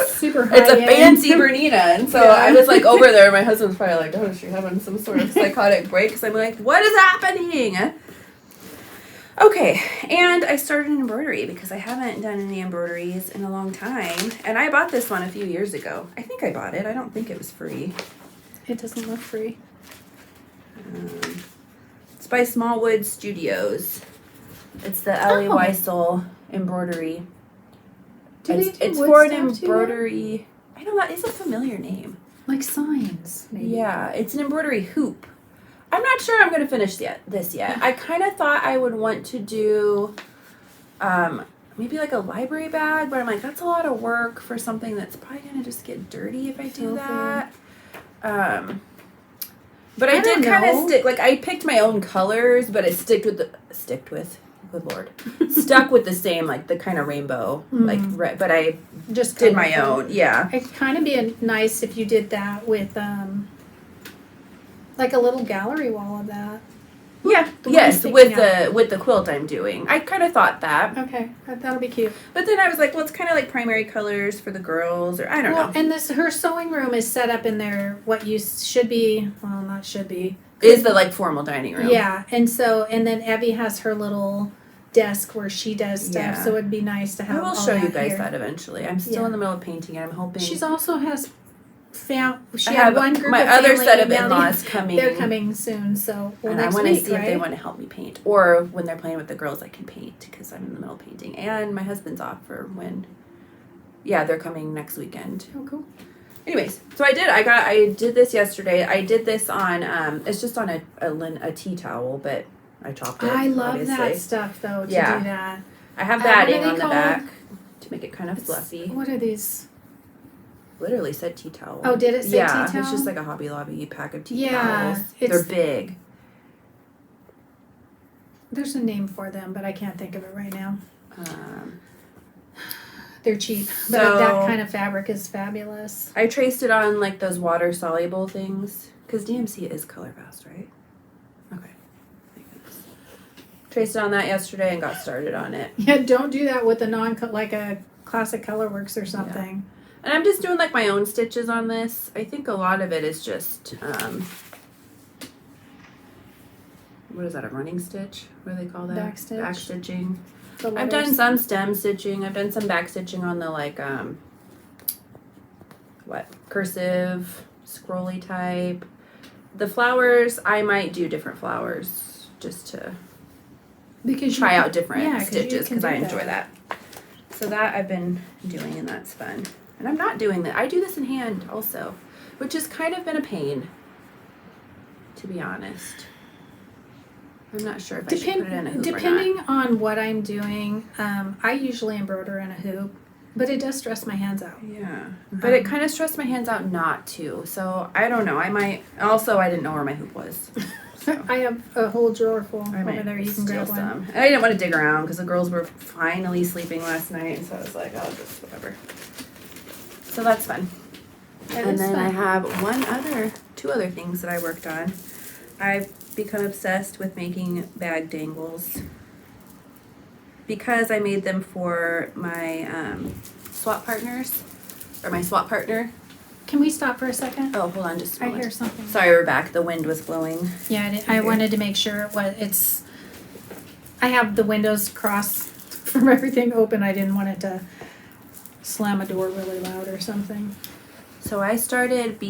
super high. It's a fancy Bernina, and so I was like over there. My husband's probably like, "Oh, is she having some sort of psychotic break?" Because I'm like, "What is happening?" Okay, and I started an embroidery because I haven't done any embroideries in a long time. And I bought this one a few years ago. I think I bought it. I don't think it was free. It doesn't look free. It's by Smallwood Studios. It's the Ellie Weissel embroidery. It's for an embroidery. I know that is a familiar name. Like signs, maybe. Yeah, it's an embroidery hoop. I'm not sure I'm going to finish this yet. I kind of thought I would want to do maybe like a library bag, but I'm like, that's a lot of work for something that's probably going to just get dirty if I do that. But I did kind of stick, like I picked my own colors, but it stuck with the same, like the kind of rainbow, like red, but I just did my own. Yeah. It'd kind of be nice if you did that with, like a little gallery wall of that. Yeah. Yes, with the quilt I'm doing. I kind of thought that. Okay, that'll be cute. But then I was like, well, it's kind of like primary colors for the girls, or I don't know. And her sewing room is set up in there. What you should be, well, not should be, is the like formal dining room. Yeah, and then Evie has her little desk where she does stuff. So it'd be nice to have. I will show you guys that eventually. I'm still in the middle of painting, and I'm hoping. She's also has. She I had have one group my of other family set of and in-laws coming. They're coming soon, so and I want to see if they want to help me paint, or when they're playing with the girls, I can paint because I'm in the middle of painting, and my husband's off for when. Yeah, they're coming next weekend. Oh, cool. Anyways, so I did this yesterday. I did this on it's just on a tea towel, but I chopped it. I love that stuff though. To do that. I have batting on the back to make it kind of fluffy. What are these? Literally said tea towel. Oh, did it say tea towel? Yeah, it's just like a Hobby Lobby pack of tea towels. They're big. There's a name for them, but I can't think of it right now. They're cheap, but that kind of fabric is fabulous. I traced it on like those water soluble things because DMC is color fast, right? Okay. Traced it on that yesterday and got started on it. Yeah, don't do that with like a classic Colorworks or something. Yeah. And I'm just doing like my own stitches on this. I think a lot of it is just, what is that, a running stitch? What do they call that? Back stitch. Back stitching. I've done some stem stitching. I've done some back stitching on the like, cursive, scrolly type. The flowers, I might do different flowers just to try out different stitches because I enjoy that. So that I've been doing, and that's fun. And I'm not doing that. I do this in hand also, which has kind of been a pain, to be honest. I'm not sure if I should put it in a hoop Depending or not. on what I'm doing, I usually embroider in a hoop, but it does stress my hands out. Yeah. But it kind of stressed my hands out not to. So I don't know. I might. Also, I didn't know where my hoop was. So. I have a whole drawer full over there. You can grab one. Some. I didn't want to dig around because the girls were finally sleeping last night, so I was like, I'll just whatever. So that's fun. And then I have two other things that I worked on. I've become obsessed with making bag dangles because I made them for my swap partners, or my swap partner. Can we stop for a second? Oh, hold on just a moment. I hear something. Sorry, we're back. The wind was blowing. Yeah, I wanted to make sure I have the windows from everything open. I didn't want it to slam a door really loud or something. So I started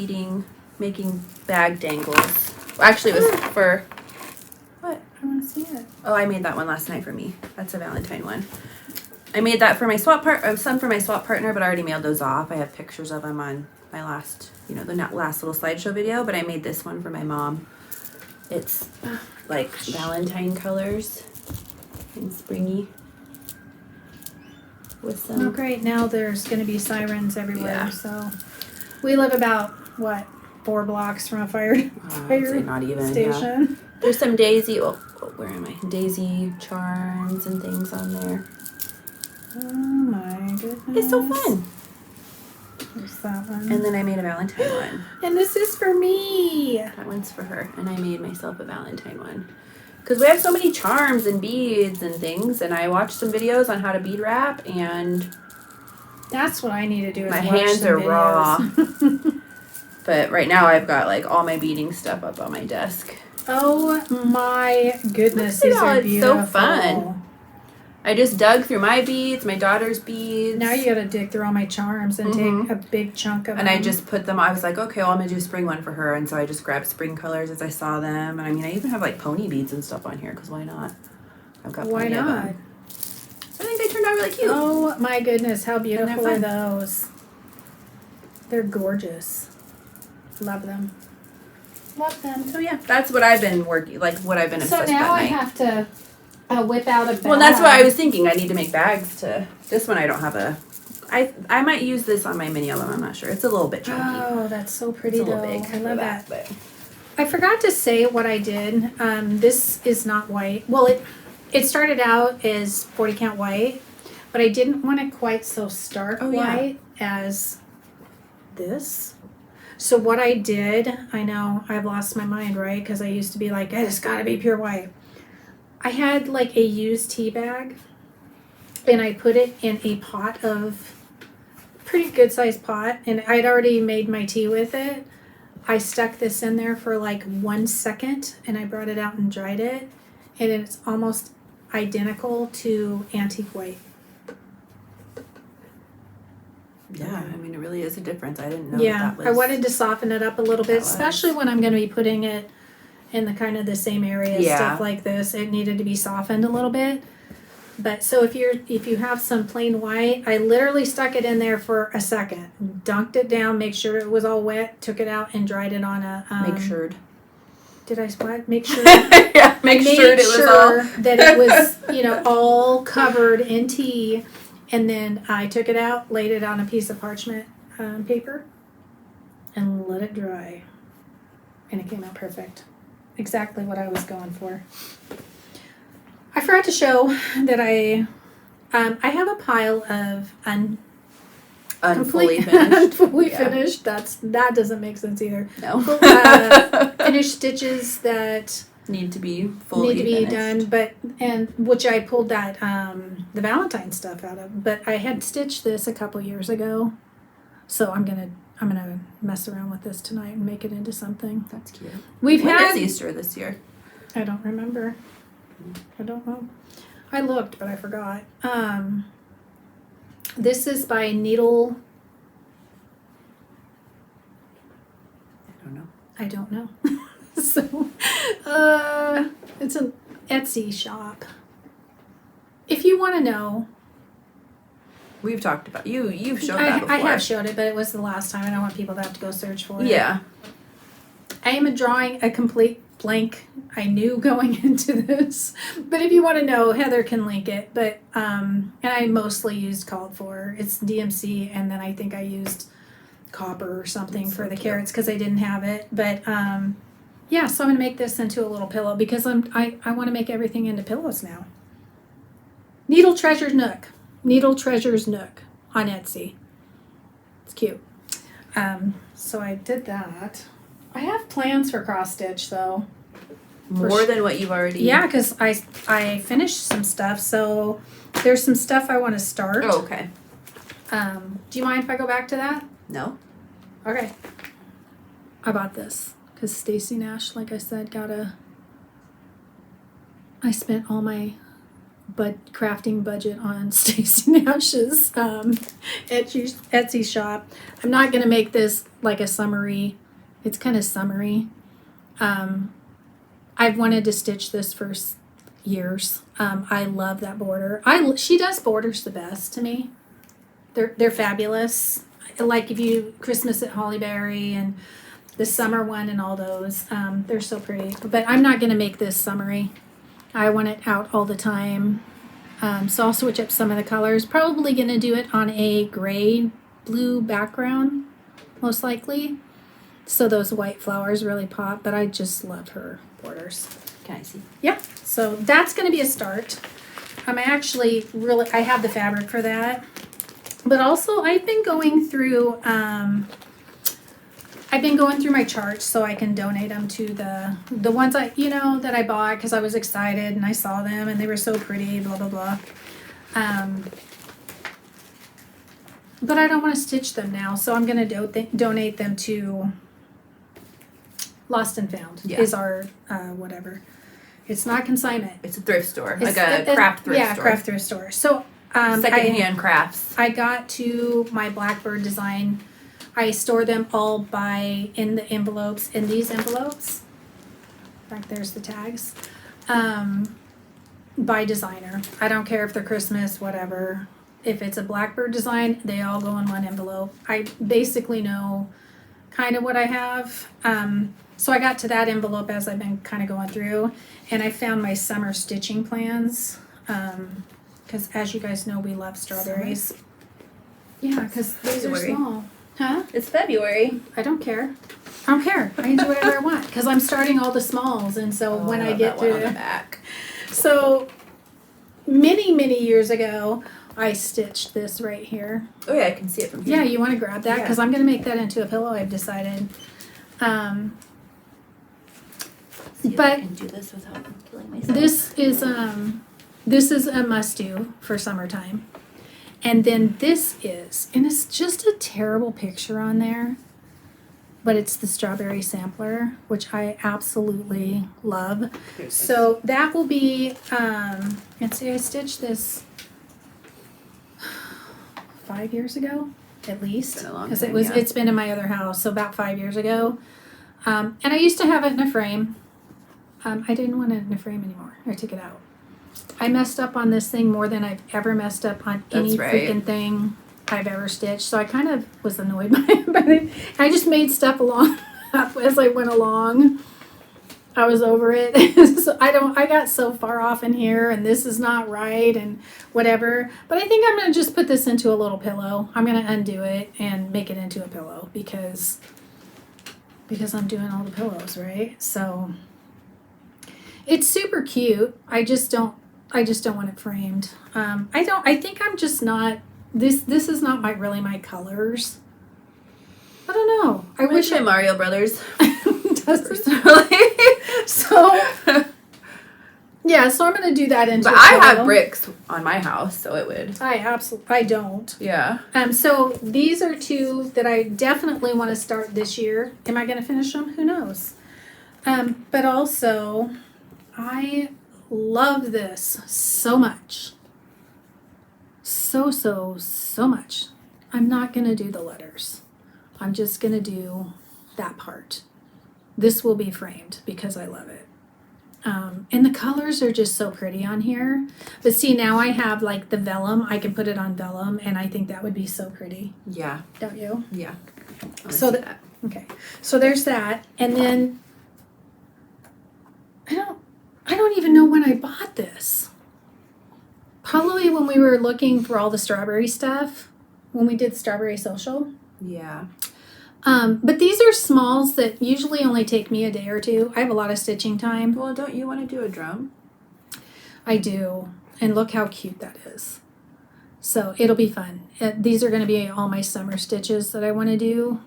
making bag dangles. Well, actually, it was for, what? I want to see it. Oh, I made that one last night for me. That's a Valentine one. I made that for my some for my swap partner, but I already mailed those off. I have pictures of them on my last, the last little slideshow video, but I made this one for my mom. It's like Valentine colors and springy with some. Oh, great. Now there's going to be sirens everywhere. Yeah. So we live about, 4 blocks from a fire I'd say not even, station. Yeah. There's some daisy, where am I? Daisy charms and things on there. Oh my goodness. It's so fun. There's that one. And then I made a Valentine one. And this is for me. That one's for her. And I made myself a Valentine one. Because we have so many charms and beads and things. And I watched some videos on how to bead wrap. And that's what I need to do. Is my watch hands some are videos. raw. But right now I've got like all my beading stuff up on my desk. Oh my goodness. These are it's beautiful. so fun. I just dug through my beads, my daughter's beads. Now you gotta dig through all my charms and take a big chunk of them. And I just put them, I was like, okay, well, I'm gonna do a spring one for her. And so I just grabbed spring colors as I saw them. And I mean, I even have like pony beads and stuff on here, because why not? I've got why plenty not? of them. So I think they turned out really cute. Oh my goodness, how beautiful are fun. those? They're gorgeous. Love them. Love them. So yeah, that's what I've been working, like what I've been So obsessed now that I night. have to whip out a bag. Well, that's what I was thinking. I need to make bags to, this one I don't have a, I might use this on my mini album, I'm not sure. It's a little bit chunky. Oh, that's so pretty It's a though. little big I love that. But I forgot to say what I did. This is not white. Well, it started out as 40 count white, but I didn't want it quite so stark white as this. So what I did, I know I've lost my mind, right? Because I used to be like, it's got to be pure white. I had like a used tea bag, and I put it in a pot of, pretty good sized pot, and I'd already made my tea with it. I stuck this in there for like 1 second, and I brought it out and dried it, and it's almost identical to antique white. yeah, I mean, it really is a difference. I didn't know Yeah, that was. I wanted to soften it up a little bit, that was- especially when I'm going to be putting it in the kind of the same area, Yeah. stuff like this. It needed to be softened a little bit. But so if you have some plain white, I literally stuck it in there for a second, dunked it down, make sure it was all wet, took it out and dried it on a Make sure. Did I what? Make sure. Yeah, make I made sure it was sure all. that it was all covered in tea, and then I took it out, laid it on a piece of parchment paper, and let it dry, and it came out perfect. Exactly what I was going for. I forgot to show that I have a pile of Unfully finished. unfully Yeah. finished. That doesn't make sense either. No. Finished stitches that Need to be fully need to be finished. done, and which I pulled that the Valentine stuff out of. But I had stitched this a couple years ago, so I'm gonna mess around with this tonight and make it into something. That's cute. When is Easter this year? I don't remember. I don't know. I looked, but I forgot. This is by Needle. I don't know. So, it's an Etsy shop. If you want to know, We've talked about you've showed that before. I have showed it, but it was the last time. I don't want people to have to go search for it. Yeah. I am drawing a complete blank. I knew going into this, but if you want to know, Heather can link it. But and I mostly used called for. It's DMC, and then I think I used copper or something That's for so the cute. carrots because I didn't have it. But yeah, so I'm gonna make this into a little pillow because I want to make everything into pillows now. Needle Treasures Nook on Etsy. It's cute. So I did that. I have plans for cross stitch though. More than what you've already. Yeah, because I finished some stuff, so there's some stuff I want to start. Oh, okay. Do you mind if I go back to that? No. Okay. I bought this because Stacy Nash, like I said, I spent all my crafting budget on Stacy Nash's Etsy shop. I'm not going to make this like a summary. It's kind of summery. I've wanted to stitch this for years. I love that border. She does borders the best to me. They're fabulous. Like if you Christmas at Hollyberry and the summer one and all those, they're so pretty. But I'm not going to make this summery. I want it out all the time. So I'll switch up some of the colors. Probably going to do it on a gray blue background, most likely. So those white flowers really pop, but I just love her borders. Can I see? Yeah, so that's going to be a start. I have the fabric for that. But also I've been going through my charts so I can donate them to the ones that I bought because I was excited and I saw them and they were so pretty, blah, blah, blah. But I don't want to stitch them now, so I'm going to donate them to Lost and Found is our whatever. It's not consignment. It's a thrift store, like a craft thrift store. Yeah, craft thrift store. So secondhand crafts. I got to my Blackbird design. I store them all in the envelopes, in these envelopes. In fact, there's the tags. By designer. I don't care if they're Christmas, whatever. If it's a Blackbird design, they all go in one envelope. I basically know kind of what I have. So I got to that envelope as I've been kind of going through, and I found my summer stitching plans. Because as you guys know, we love strawberries. Yeah, because these are small. Huh? It's February. I don't care. I don't care. I can do whatever I want because I'm starting all the smalls, and so when I get to the back. So many years ago, I stitched this right here. Oh yeah, I can see it from here. Yeah, you want to grab that because I'm going to make that into a pillow. I've decided. But I can do this without killing myself. This is a must do for summertime. And then this is, and it's just a terrible picture on there, but it's the strawberry sampler, which I absolutely love. So that will be, and see, I stitched this 5 years ago, at least, because it's been in my other house, so about 5 years ago. And I used to have it in a frame. I didn't want it in a frame anymore. I took it out. I messed up on this thing more than I've ever messed up on any freaking thing I've ever stitched. So I kind of was annoyed by it. I just made stuff along as I went along. I was over it. So I got so far off in here and this is not right and whatever. But I think I'm going to just put this into a little pillow. I'm going to undo it and make it into a pillow because I'm doing all the pillows, right? So it's super cute. I just don't want it framed. I think I'm just not, this is not really my colors. I don't know. I wish Mario Brothers. Personally. So, yeah, so I'm going to do that into But I have bricks on my house, so it would. I don't. Yeah. So these are two that I definitely want to start this year. Am I going to finish them? Who knows? But also, I love this so much. So much. I'm not going to do the letters. I'm just going to do that part. This will be framed because I love it. And the colors are just so pretty on here. But see, now I have like the vellum. I can put it on vellum, and I think that would be so pretty. Yeah. Don't you? Yeah. So that. Okay. So there's that. And then I don't even know when I bought this. Probably when we were looking for all the strawberry stuff, when we did Strawberry Social. Yeah. But these are smalls that usually only take me a day or two. I have a lot of stitching time. Well, don't you want to do a drum? I do. And look how cute that is. So it'll be fun. These are going to be all my summer stitches that I want to do.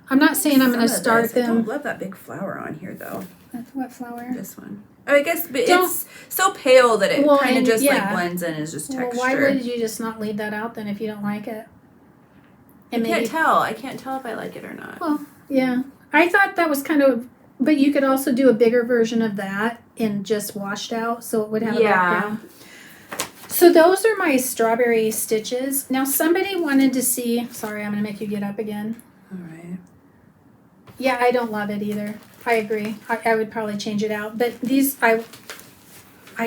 I'm not saying I'm going to start them. I don't love that big flower on here, though. What flower? This one. Oh, I guess, but it's so pale that it kind of just like blends in as just texture. Well, why would you just not leave that out then if you don't like it? And I can't tell if I like it or not. Well, yeah. I thought that was kind of, but you could also do a bigger version of that and just washed out so it would have a background. So those are my strawberry stitches. Now somebody wanted to see, sorry, I'm going to make you get up again. All right. Yeah, I don't love it either. I agree. I would probably change it out. But these, I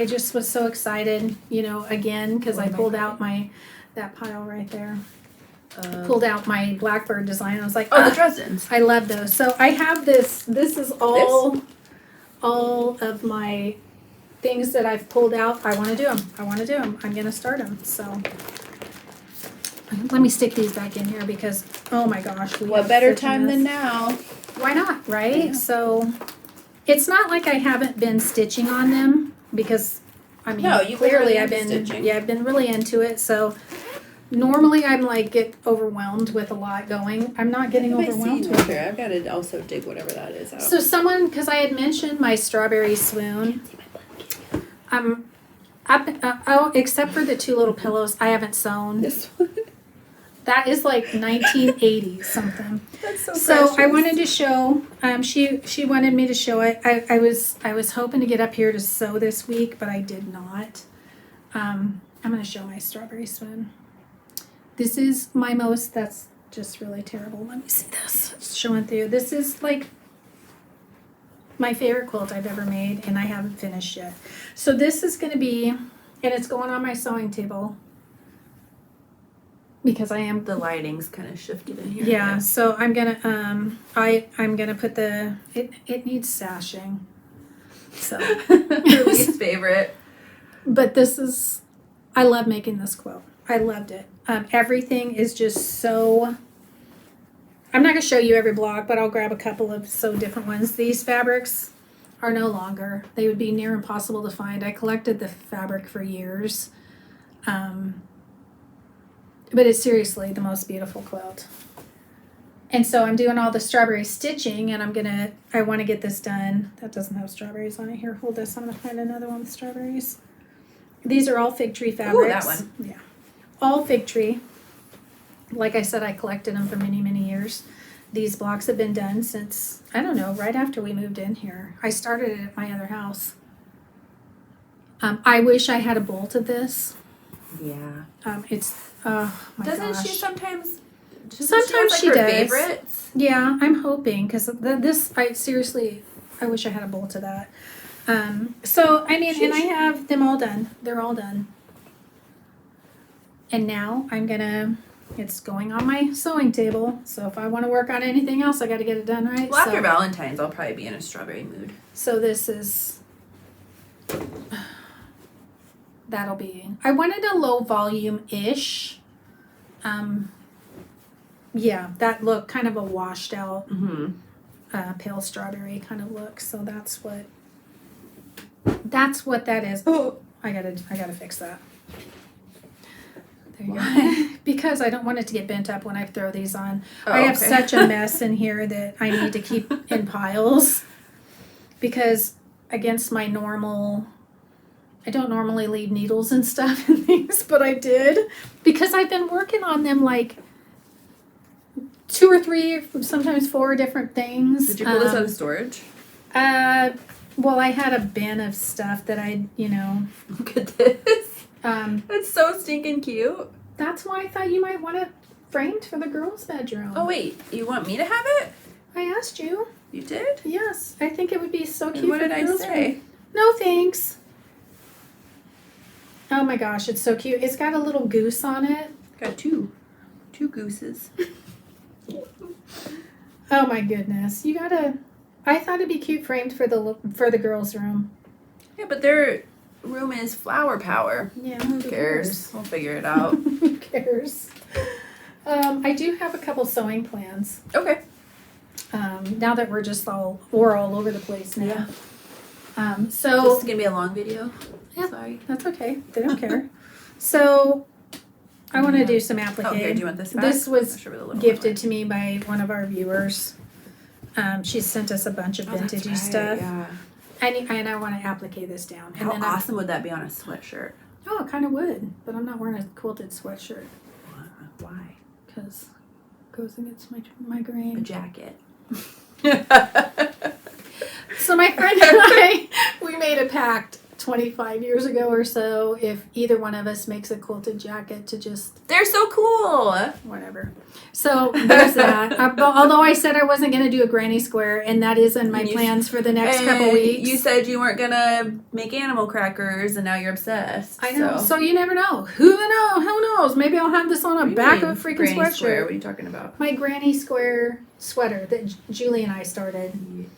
just was so excited, you know, again, because I pulled out that pile right there. Pulled out my blackbird design. I was like, the Dresdens. I love those. So I have this is all of my things that I've pulled out. I want to do them. I'm going to start them. So let me stick these back in here because, oh my gosh. What better time than now? Why not, right? Yeah. So it's not like I haven't been stitching on them because, I mean, No, you clearly I've been stitching. I've been really into it. So normally I'm like get overwhelmed with a lot going. I'm not getting overwhelmed with it. I've got to also dig whatever that is out. So someone, because I had mentioned my strawberry swoon, except for the two little pillows, I haven't sewn. This one. That is like 1980 something. That's So precious. I wanted to show. She wanted me to show it. I was hoping to get up here to sew this week, but I did not. I'm going to show my strawberry swoon. This is my most. That's just really terrible. Let me see this. It's showing through. This is like my favorite quilt I've ever made, and I haven't finished yet. So this is going to be, and it's going on my sewing table. Because I am The lighting's kind of shifted in here. yeah, so I'm gonna I'm gonna put it needs sashing. So Your least favorite. but this is I love making this quilt. I loved it. Everything is just so I'm not gonna show you every block, but I'll grab a couple of so different ones. These fabrics are no longer. They would be near impossible to find. I collected the fabric for years. But it's seriously the most beautiful quilt. And so I'm doing all the strawberry stitching and I want to get this done. That doesn't have strawberries on it. Here, hold this. I'm going to find another one with strawberries. These are all fig tree fabrics. Ooh, that one. Yeah. All fig tree. Like I said, I collected them for many, many years. These blocks have been done since, I don't know, right after we moved in here. I started it at my other house. I wish I had a bolt of this. Yeah. It's my Doesn't gosh. she sometimes? Sometimes she her does. favorites. Yeah, I'm hoping because this. I wish I had a bolt of that. So I mean, and I have them all done. They're all done. And now it's going on my sewing table. So if I want to work on anything else, I got to get it done right. Well, after Valentine's, I'll probably be in a strawberry mood. So this is. That'll be. I wanted a low volume-ish. Yeah, that look, kind of a washed out, pale strawberry kind of look. So that's what that is. Oh, I gotta fix that. There you go. Because I don't want it to get bent up when I throw these on. Oh, I have okay. such a mess in here that I need to keep in piles. Because against my normal, I don't normally leave needles and stuff and things, but I did. Because I've been working on them like 2 or 3, sometimes 4 different things. Did you pull this out of storage? Well, I had a bin of stuff that Look at this. That's so stinking cute. That's why I thought you might want it framed for the girls' bedroom. Oh wait, you want me to have it? I asked you. You did? Yes, I think it would be so cute. And what for did the I girls' say? room. No thanks. Oh my gosh, it's so cute. It's got a little goose on it. Got two gooses. Oh my goodness, I thought it'd be cute framed for the girls' room. Yeah, but their room is flower power. Yeah, Who cares? We'll figure it out. Who cares? I do have a couple sewing plans. Okay. Now that we're all over the place now. This So is gonna be a long video. Yeah. Sorry. that's okay. They don't care. So I want to do some applique. Oh, here. Do you want this back? This was Sure, with a little gifted to me by one of our viewers. She sent us a bunch of more. Oh, that's vintagey right, stuff. Yeah. And I want to applique this down. And How then awesome would that be on a sweatshirt? Oh, it kind of would, but I'm not wearing a quilted sweatshirt Why? because it goes against my A grain. jacket. So my friend and I, we made a pact 25 years ago or so if either one of us makes a quilted jacket to just They're so cool. whatever. So there's that. Although I said I wasn't going to do a granny square, and that is in my plans for the next couple weeks. You said you weren't gonna make animal crackers, and now you're obsessed. I know. So you never know. Who knows? Maybe I'll have this on the back of a freaking granny sweatshirt. Square? What are you talking about? My granny square sweater that Julie and I started.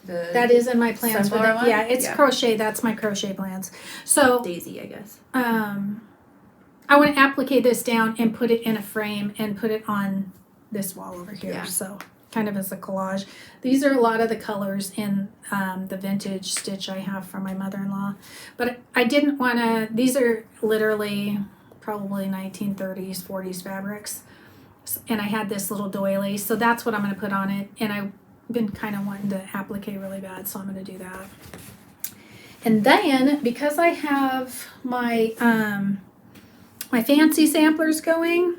The That is in my plans for sunflower that. one? Yeah, it's crochet. That's my crochet plans. So Daisy, I guess. I want to applique this down and put it in a frame and put it on this wall over here. Yeah. So kind of as a collage. These are a lot of the colors in the vintage stitch I have from my mother-in-law. But I didn't want to, these are literally probably 1930s, 40s fabrics. And I had this little doily. So that's what I'm going to put on it. And I've been kind of wanting to applique really bad. So I'm going to do that. And then because I have my my fancy samplers going,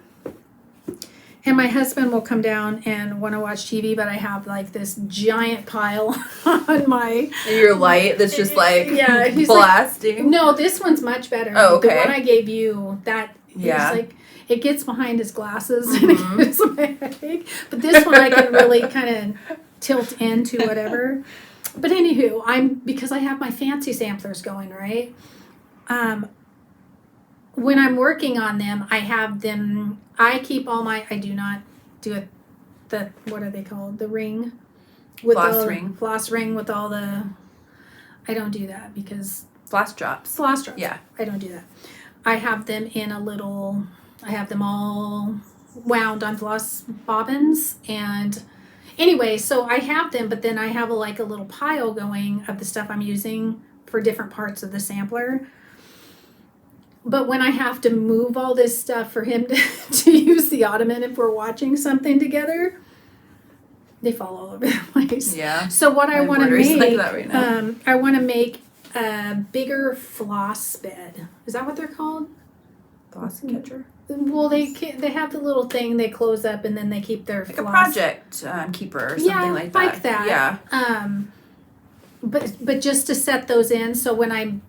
and my husband will come down and want to watch TV, but I have like this giant pile on my Your light that's just like he's blasting. Like, no, this one's much better. Oh, okay. The one I gave you, that is like, it gets behind his glasses and it gives my headache. But this one I can really kind of tilt into whatever. But anywho, because I have my fancy samplers going, right? When I'm working on them, I have them, I keep all my, I do not do it, what are they called? The ring? Floss ring. Floss ring with all the, I don't do that because. Floss drops. Floss drops. Yeah. I don't do that. I have them in I have them all wound on floss bobbins. And anyway, so I have them, but then I have a little pile going of the stuff I'm using for different parts of the sampler. But when I have to move all this stuff for him to use the ottoman if we're watching something together, they fall all over the place. Yeah. So what I want to make, like that right now. I want to make a bigger floss bed. Is that what they're called? Floss catcher? Well, they have the little thing they close up and then they keep their like floss. A project keeper or something like that. Like that. Yeah. But just to set those in, so when I'm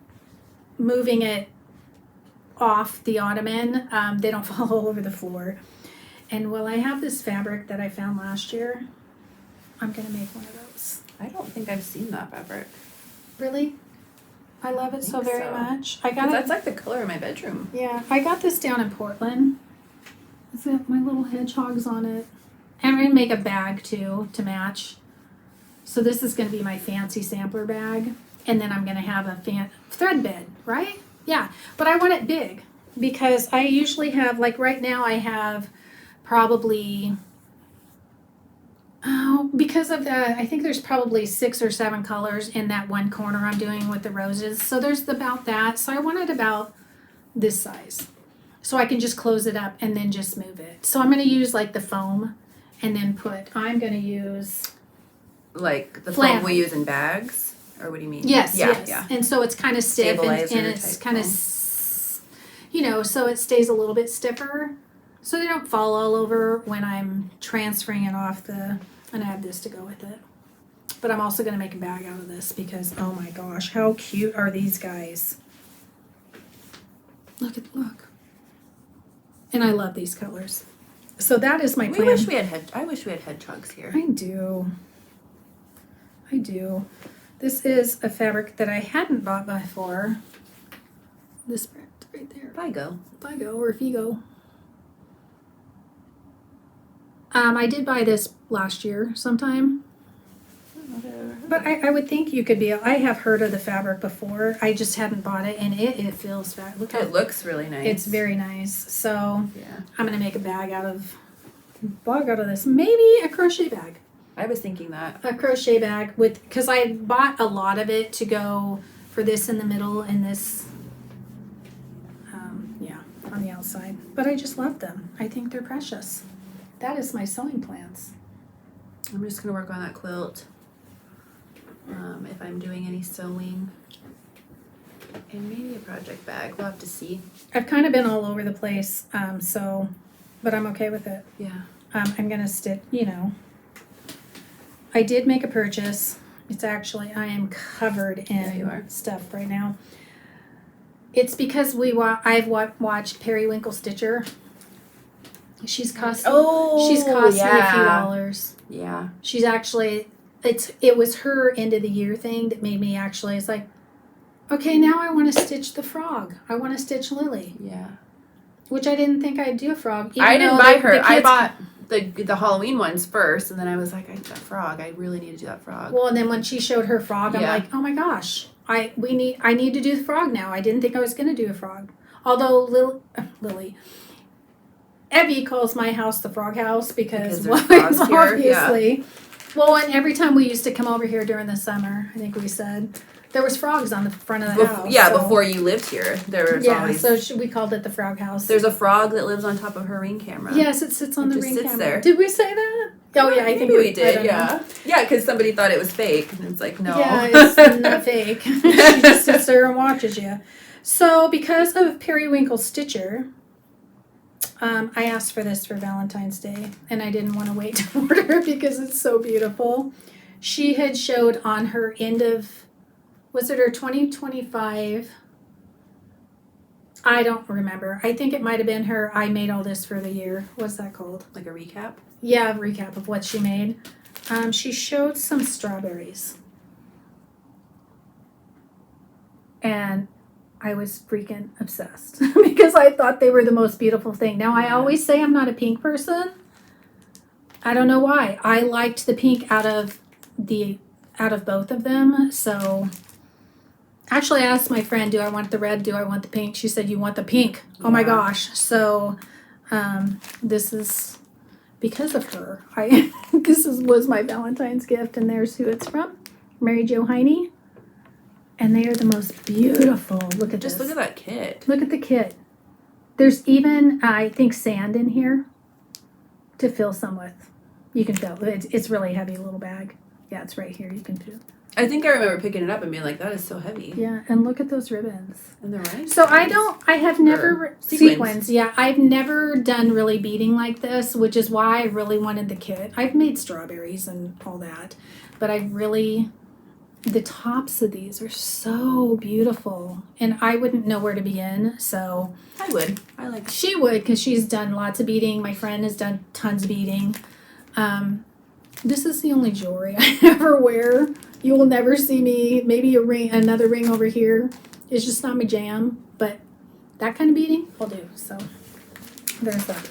moving it off the ottoman, they don't fall all over the floor. And I have this fabric that I found last year. I'm gonna make one of those. I don't think I've seen that fabric. Really? I love it so very much. I got it. That's like the color of my bedroom. Yeah, I got this down in Portland. It's got my little hedgehogs on it. And I'm gonna make a bag too to match. So this is gonna be my fancy sampler bag, and then I'm gonna have a thread bed, right? Yeah, but I want it big because I usually have, like right now I have probably, because of that, I think there's probably 6 or 7 colors in that one corner I'm doing with the roses. So there's about that. So I want it about this size. So I can just close it up and then just move it. So I'm going to use like the foam and then I'm going to use. Like the flannel. foam we use in bags? Or what do you mean? Yes, yeah, yes. Yeah. And so it's kind of stiff and it's kind of, so it stays a little bit stiffer. So they don't fall all over when I'm transferring it off and I have this to go with it. But I'm also going to make a bag out of this because, oh my gosh, how cute are these guys? Look. And I love these colors. So that is my plan. I wish we had hedgehogs here. I do. This is a fabric that I hadn't bought before. This print right there. Figo or Figo. I did buy this last year sometime. But I would think you could I have heard of the fabric before. I just hadn't bought it, and it feels fat. It looks really nice. It's very nice. So yeah. I'm gonna make a bag out of this. Maybe a crochet bag. I was thinking that. A crochet bag because I bought a lot of it to go for this in the middle and this, on the outside. But I just love them. I think they're precious. That is my sewing plans. I'm just going to work on that quilt. If I'm doing any sewing. And maybe a project bag. We'll have to see. I've kind of been all over the place, but I'm okay with it. Yeah. I'm going to stitch, I did make a purchase. It's actually, I am covered in stuff right now. It's because I've watched Periwinkle Stitcher. She's cost me a few dollars. Yeah. She's actually, it was her end of the year thing that made me actually, it's like, okay, now I want to stitch the frog. I want to stitch Lily. Yeah. Which I didn't think I'd do a frog. I didn't buy her. I bought the Halloween ones first, and then I was like, I need that frog. I really need to do that frog. Well, and then when she showed her frog, I'm like, oh my gosh, I need to do the frog now. I didn't think I was going to do a frog. Although Lily, Evie calls my house the frog house because there's frogs here. Obviously. Yeah. Well, and every time we used to come over here during the summer, I think we said, there was frogs on the front of the house. Yeah, so. Before you lived here, there was always... so we called it the frog house. There's a frog that lives on top of her Ring camera. Yes, it sits on the Ring camera. There. Did we say that? Oh, yeah, I think we did, yeah. Yeah, because somebody thought it was fake, and it's like, no. Yeah, it's not fake. She just sits there and watches you. So, because of Periwinkle Stitcher, I asked for this for Valentine's Day, and I didn't want to wait to order because it's so beautiful. She had showed on her end of, was it her 2025? I don't remember. I think it might have been her, I made all this for the year. What's that called? Like a recap? Yeah, a recap of what she made. She showed some strawberries. And I was freaking obsessed because I thought they were the most beautiful thing. Now, I always say I'm not a pink person. I don't know why. I liked the pink out of both of them. So, actually, I asked my friend, do I want the red? Do I want the pink? She said, you want the pink. Yeah. Oh my gosh. So, this is because of her. Was my Valentine's gift, and there's who it's from. Mary Jo Heine. And they are the most beautiful. Look at this. Just look at that kit. Look at the kit. There's even, I think, sand in here to fill some with. You can fill. It's really heavy little bag. Yeah, it's right here. You can fill. I think I remember picking it up and being like, that is so heavy. Yeah, and look at those ribbons. And they're right. So I have never, sequins. Yeah, I've never done really beading like this, which is why I really wanted the kit. I've made strawberries and all that, but the tops of these are so beautiful, and I wouldn't know where to begin, so. I would. I like it. She would, because she's done lots of beading. My friend has done tons of beading. This is the only jewelry I ever wear. You will never see me, maybe another ring over here. It's just not my jam, but that kind of beading, I'll do, so there's that.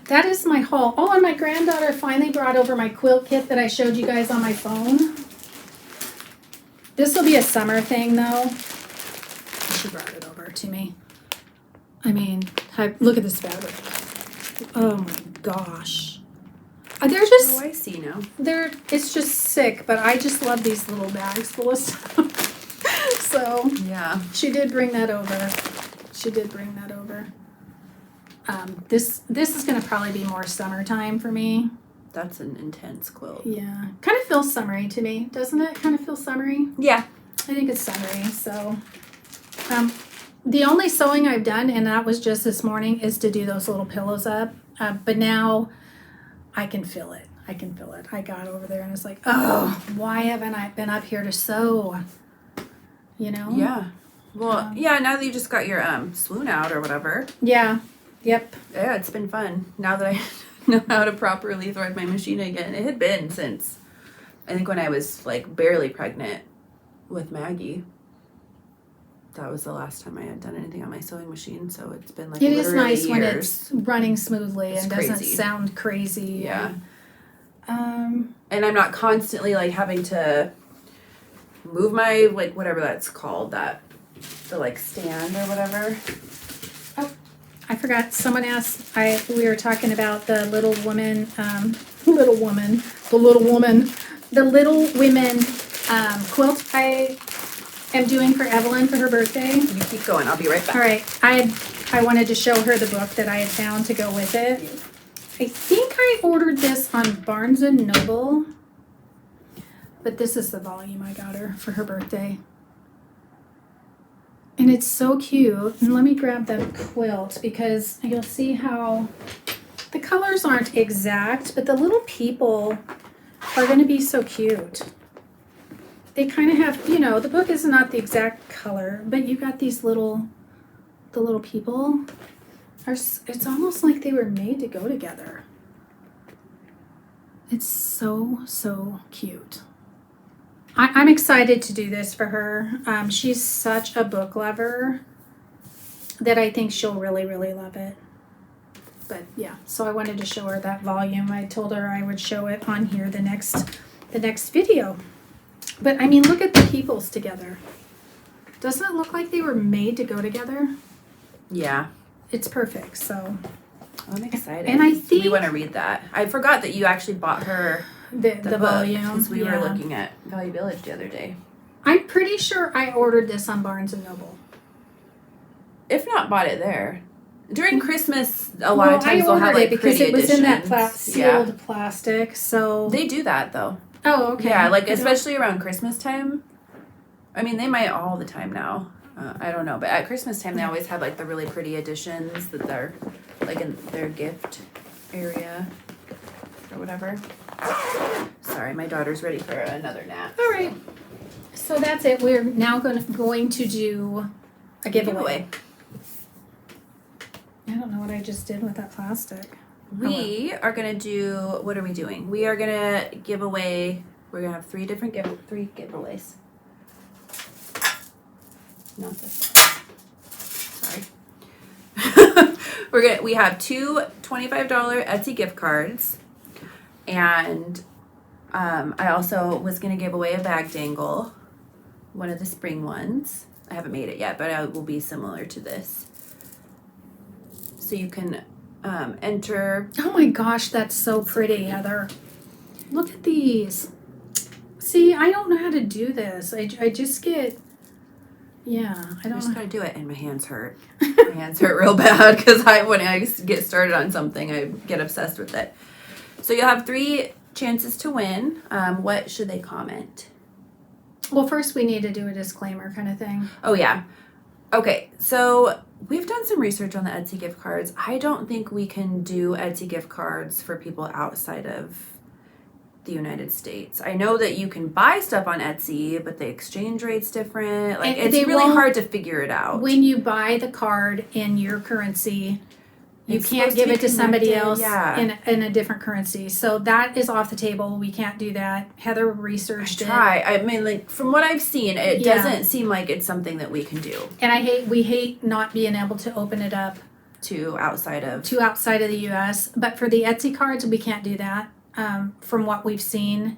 That is my haul. Oh, and my granddaughter finally brought over my quilt kit that I showed you guys on my phone. This will be a summer thing, though. She brought it over to me. I mean, look at this fabric. Oh my gosh. They're just... Oh, I see now. It's just sick, but I just love these little bags full of stuff. So, yeah. She did bring that over. This is going to probably be more summertime for me. That's an intense quilt. Yeah. Kind of feels summery to me, doesn't it? Kind of feel summery? Yeah. I think it's summery, so. The only sewing I've done, and that was just this morning, is to do those little pillows up. But now I can feel it. I got over there and it's like, oh, why haven't I been up here to sew? You know? Yeah. Well, yeah, now that you just got your swoon out or whatever. Yeah. Yep. Yeah, it's been fun. Now that I know how to properly thread my machine again. It had been since, I think, when I was like barely pregnant with Maggie. That was the last time I had done anything on my sewing machine, so it's been like literally years. It is nice when it's running smoothly and doesn't sound crazy. Yeah. And I'm not constantly like having to move my, like, whatever that's called, the like stand or whatever. Oh, I forgot. Someone asked. We were talking about the Little Women quilt I am doing for Evelyn for her birthday. You keep going. I'll be right back. All right. I wanted to show her the book that I had found to go with it. I think I ordered this on Barnes & Noble, but this is the volume I got her for her birthday. And it's so cute. And let me grab the quilt because you'll see how the colors aren't exact, but the little people are going to be so cute. They kind of have, the book is not the exact color, but you got these little the little people are, it's almost like they were made to go together. It's so, so cute. I'm excited to do this for her. She's such a book lover that I think she'll really, really love it. But yeah, so I wanted to show her that volume. I told her I would show it on here the next video. But I mean, look at the peoples together. Doesn't it look like they were made to go together? Yeah. It's perfect, so. I'm excited. And I think we want to read that. I forgot that you actually bought her the book, volume. because we were looking at Value Village the other day. I'm pretty sure I ordered this on Barnes & Noble. If not, bought it there. During Christmas, a lot of times they'll have like because it was editions. in that sealed plastic, so. They do that though. Oh, okay. Yeah, like especially around Christmas time. I mean, they might all the time now. I don't know, but at Christmas time they always have like the really pretty editions that they're like in their gift area or whatever. Sorry, my daughter's ready for another nap. All right. So that's it. We're now going to do a giveaway. I don't know what I just did with that plastic. We are going to do, what are we doing? We are going to give away, we're going to have three giveaways. Not this one. Sorry. We have two $25 Etsy gift cards. And I also was going to give away a bag dangle. One of the spring ones. I haven't made it yet, but it will be similar to this. So you can enter. Oh my gosh, that's so pretty, Heather. Look at these. See, I don't know how to do this. I just get, yeah, I don't know. I just gotta do it, and my hands hurt. My hands hurt real bad because when I get started on something, I get obsessed with it. So you'll have 3 chances to win. What should they comment? Well, first we need to do a disclaimer kind of thing. Oh, yeah. Okay, so we've done some research on the Etsy gift cards. I don't think we can do Etsy gift cards for people outside of the United States. I know that you can buy stuff on Etsy, but the exchange rate's different. Like, it's really hard to figure it out. When you buy the card in your currency, you can't give it to somebody else in a different currency. So that is off the table. We can't do that. Heather researched it. I mean, like, from what I've seen, it doesn't seem like it's something that we can do. And we hate not being able to open it up to outside of the US. But for the Etsy cards, we can't do that. From what we've seen.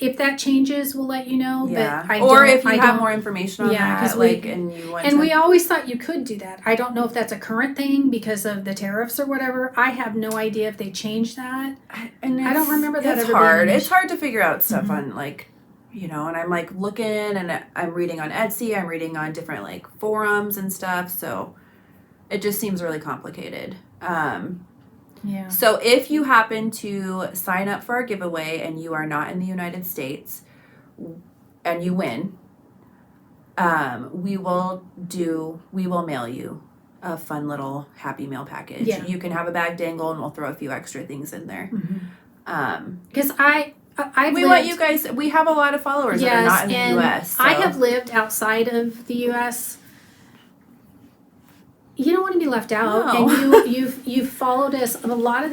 If that changes, we'll let you know. Yeah. But or if you have more information on that, we always thought you could do that. I don't know if that's a current thing because of the tariffs or whatever. I have no idea if they changed that. And I don't remember that. It's hard. It's hard to figure out stuff on and I'm like looking and I'm reading on Etsy. I'm reading on different like forums and stuff. So it just seems really complicated. Yeah. So if you happen to sign up for our giveaway and you are not in the United States and you win, we will mail you a fun little Happy Mail package. Yeah. You can have a bag dangle and we'll throw a few extra things in there. Because we want you guys, we have a lot of followers that are not in the US. So. I have lived outside of the US. You don't want to be left out, No. and you've followed us. A lot of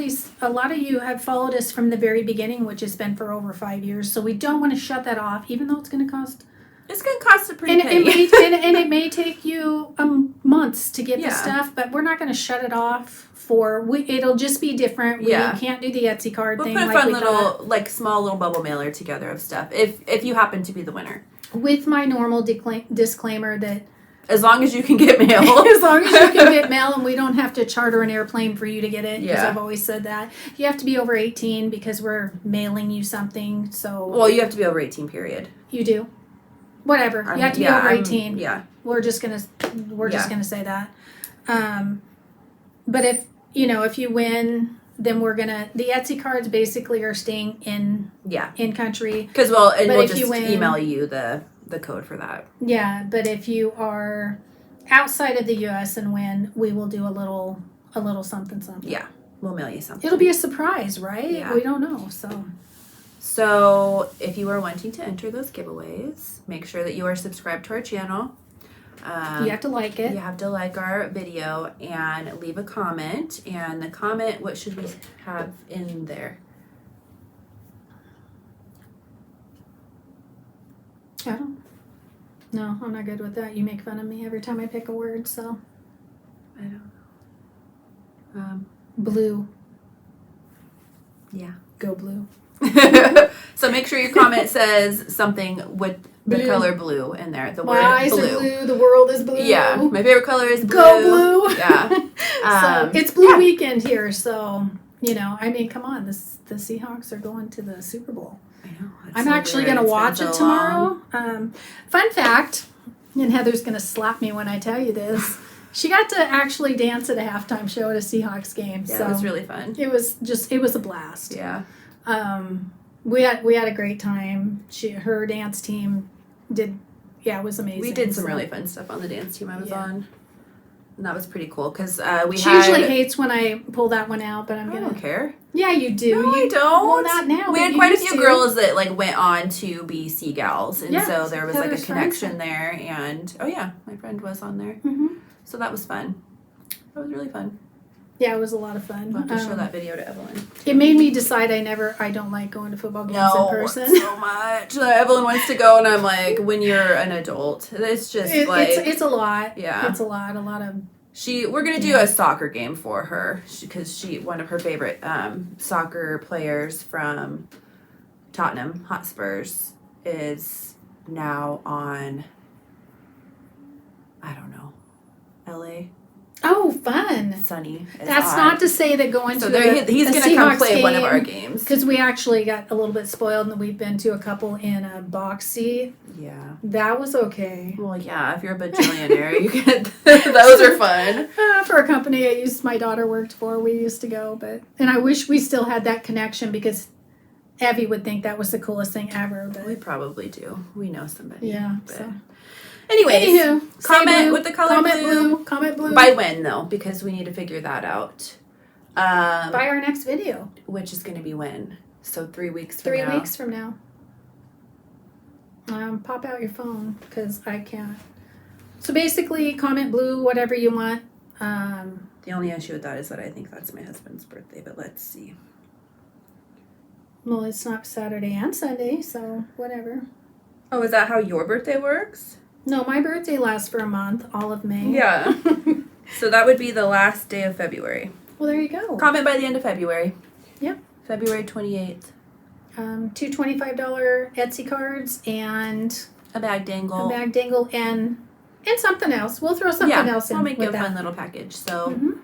you have followed us from the very beginning, which has been for over 5 years. So we don't want to shut that off, even though it's going to cost. It's going to cost a pretty penny. And it may take you months to get the stuff, but we're not going to shut it off. It'll just be different. We can't do the Etsy card thing. We'll put a fun little, small little bubble mailer together of stuff if you happen to be the winner. With my normal disclaimer that. As long as you can get mail. As long as you can get mail and we don't have to charter an airplane for you to get it. Because I've always said that. You have to be over 18 because we're mailing you something. So. Well, you have to be over 18, period. You do. Whatever. You have to be over 18. Yeah. We're just gonna say that. But if you win, then the Etsy cards basically are staying in country. Because we'll just email you the code for that. Yeah, but if you are outside of the US and win, we will do a little something. Yeah, we'll mail you something. It'll be a surprise, right? Yeah. We don't know, So if you are wanting to enter those giveaways, make sure that you are subscribed to our channel. You have to like it. You have to like our video and leave a comment. And the comment, what should we have in there? I don't. No, I'm not good with that. You make fun of me every time I pick a word, so. I don't know. Blue. Yeah. Go blue. So make sure your comment says something with the Blue. color blue in there. The My word eyes blue. are blue. The world is blue. Yeah. My favorite color is blue. Go blue. Yeah. So it's blue weekend here, so you know, I mean, come on, the Seahawks are going to the Super Bowl. I know. I'm actually going to watch it tomorrow. Fun fact, and Heather's going to slap me when I tell you this. She got to actually dance at a halftime show at a Seahawks game. Yeah, so it was really fun. It was a blast. Yeah. We had a great time. Her dance team did, it was amazing. We did some really fun stuff on the dance team I was on. And that was pretty cool because She usually hates when I pull that one out, but I don't care. Yeah, you do. No, I don't. Well, not now. We had quite a few girls that like went on to be Sea Gals, and so there was like a Heather's connection there. And my friend was on there, so that was fun. That was really fun. Yeah, it was a lot of fun. We'll have to show that video to Evelyn. It made me decide I don't like going to football games in person. So much. Evelyn wants to go, and I'm like, when you're an adult, it's just it's a lot. Yeah, it's a lot of. We're gonna do a soccer game for her because one of her favorite soccer players from Tottenham Hotspurs is now on. I don't know, LA. Oh, fun! Sunny. That's not to say that going he's going to come play one of our games because we actually got a little bit spoiled and we've been to a couple in a box seat. Yeah, that was okay. Well, yeah, if you're a bajillionaire, you get those are fun. For a company my daughter worked for, we used to go, and I wish we still had that connection because Evie would think that was the coolest thing ever. But we probably do. We know somebody. Yeah. But. So. Anywho, comment with the color blue. Comment blue. By when, though? Because we need to figure that out. By our next video. Which is going to be when? So 3 weeks from 3 now? 3 weeks from now. Pop out your phone, because I can't. So basically, comment blue, whatever you want. The only issue with that is that I think that's my husband's birthday, but let's see. Well, it's not Saturday and Sunday, so whatever. Oh, is that how your birthday works? No, my birthday lasts for a month, all of May. Yeah. So that would be the last day of February. Well, there you go. Comment by the end of February. Yep. February 28th. 2 $25 Etsy cards and a bag dangle. And something else. We'll throw something else in. We'll make with a that. fun little package. So.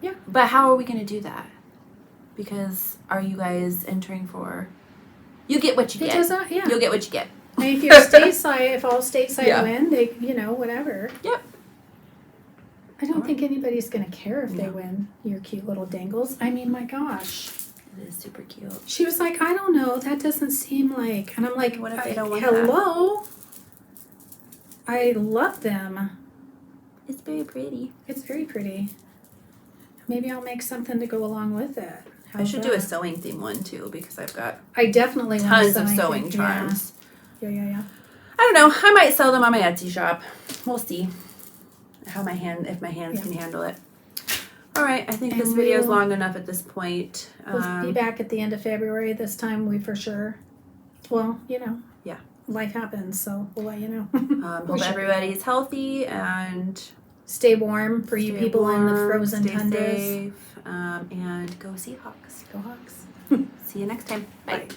Yeah. But how are we going to do that? Because are you guys entering for? You get what you get. You'll get what you get. And if you're stateside, if all stateside win, they, whatever. Yep. I don't think anybody's going to care if they win your cute little dangles. I mean, my gosh. It is super cute. She was like, I don't know. That doesn't seem like. And I'm like, what if they don't want hello? I love them. It's very pretty. It's very pretty. Maybe I'll make something to go along with it. I should do a sewing theme one too because I've got I definitely tons of sewing charms. Yeah. I don't know. I might sell them on my Etsy shop. We'll see if my hands can handle it. All right. I think this video is long enough at this point. We'll be back at the end of February. This time we for sure. Well, Yeah. Life happens, so we'll let you know. Hope everybody's healthy and stay warm for you people in the frozen tundras. Safe, and go Seahawks. Go Hawks. See you next time. Bye.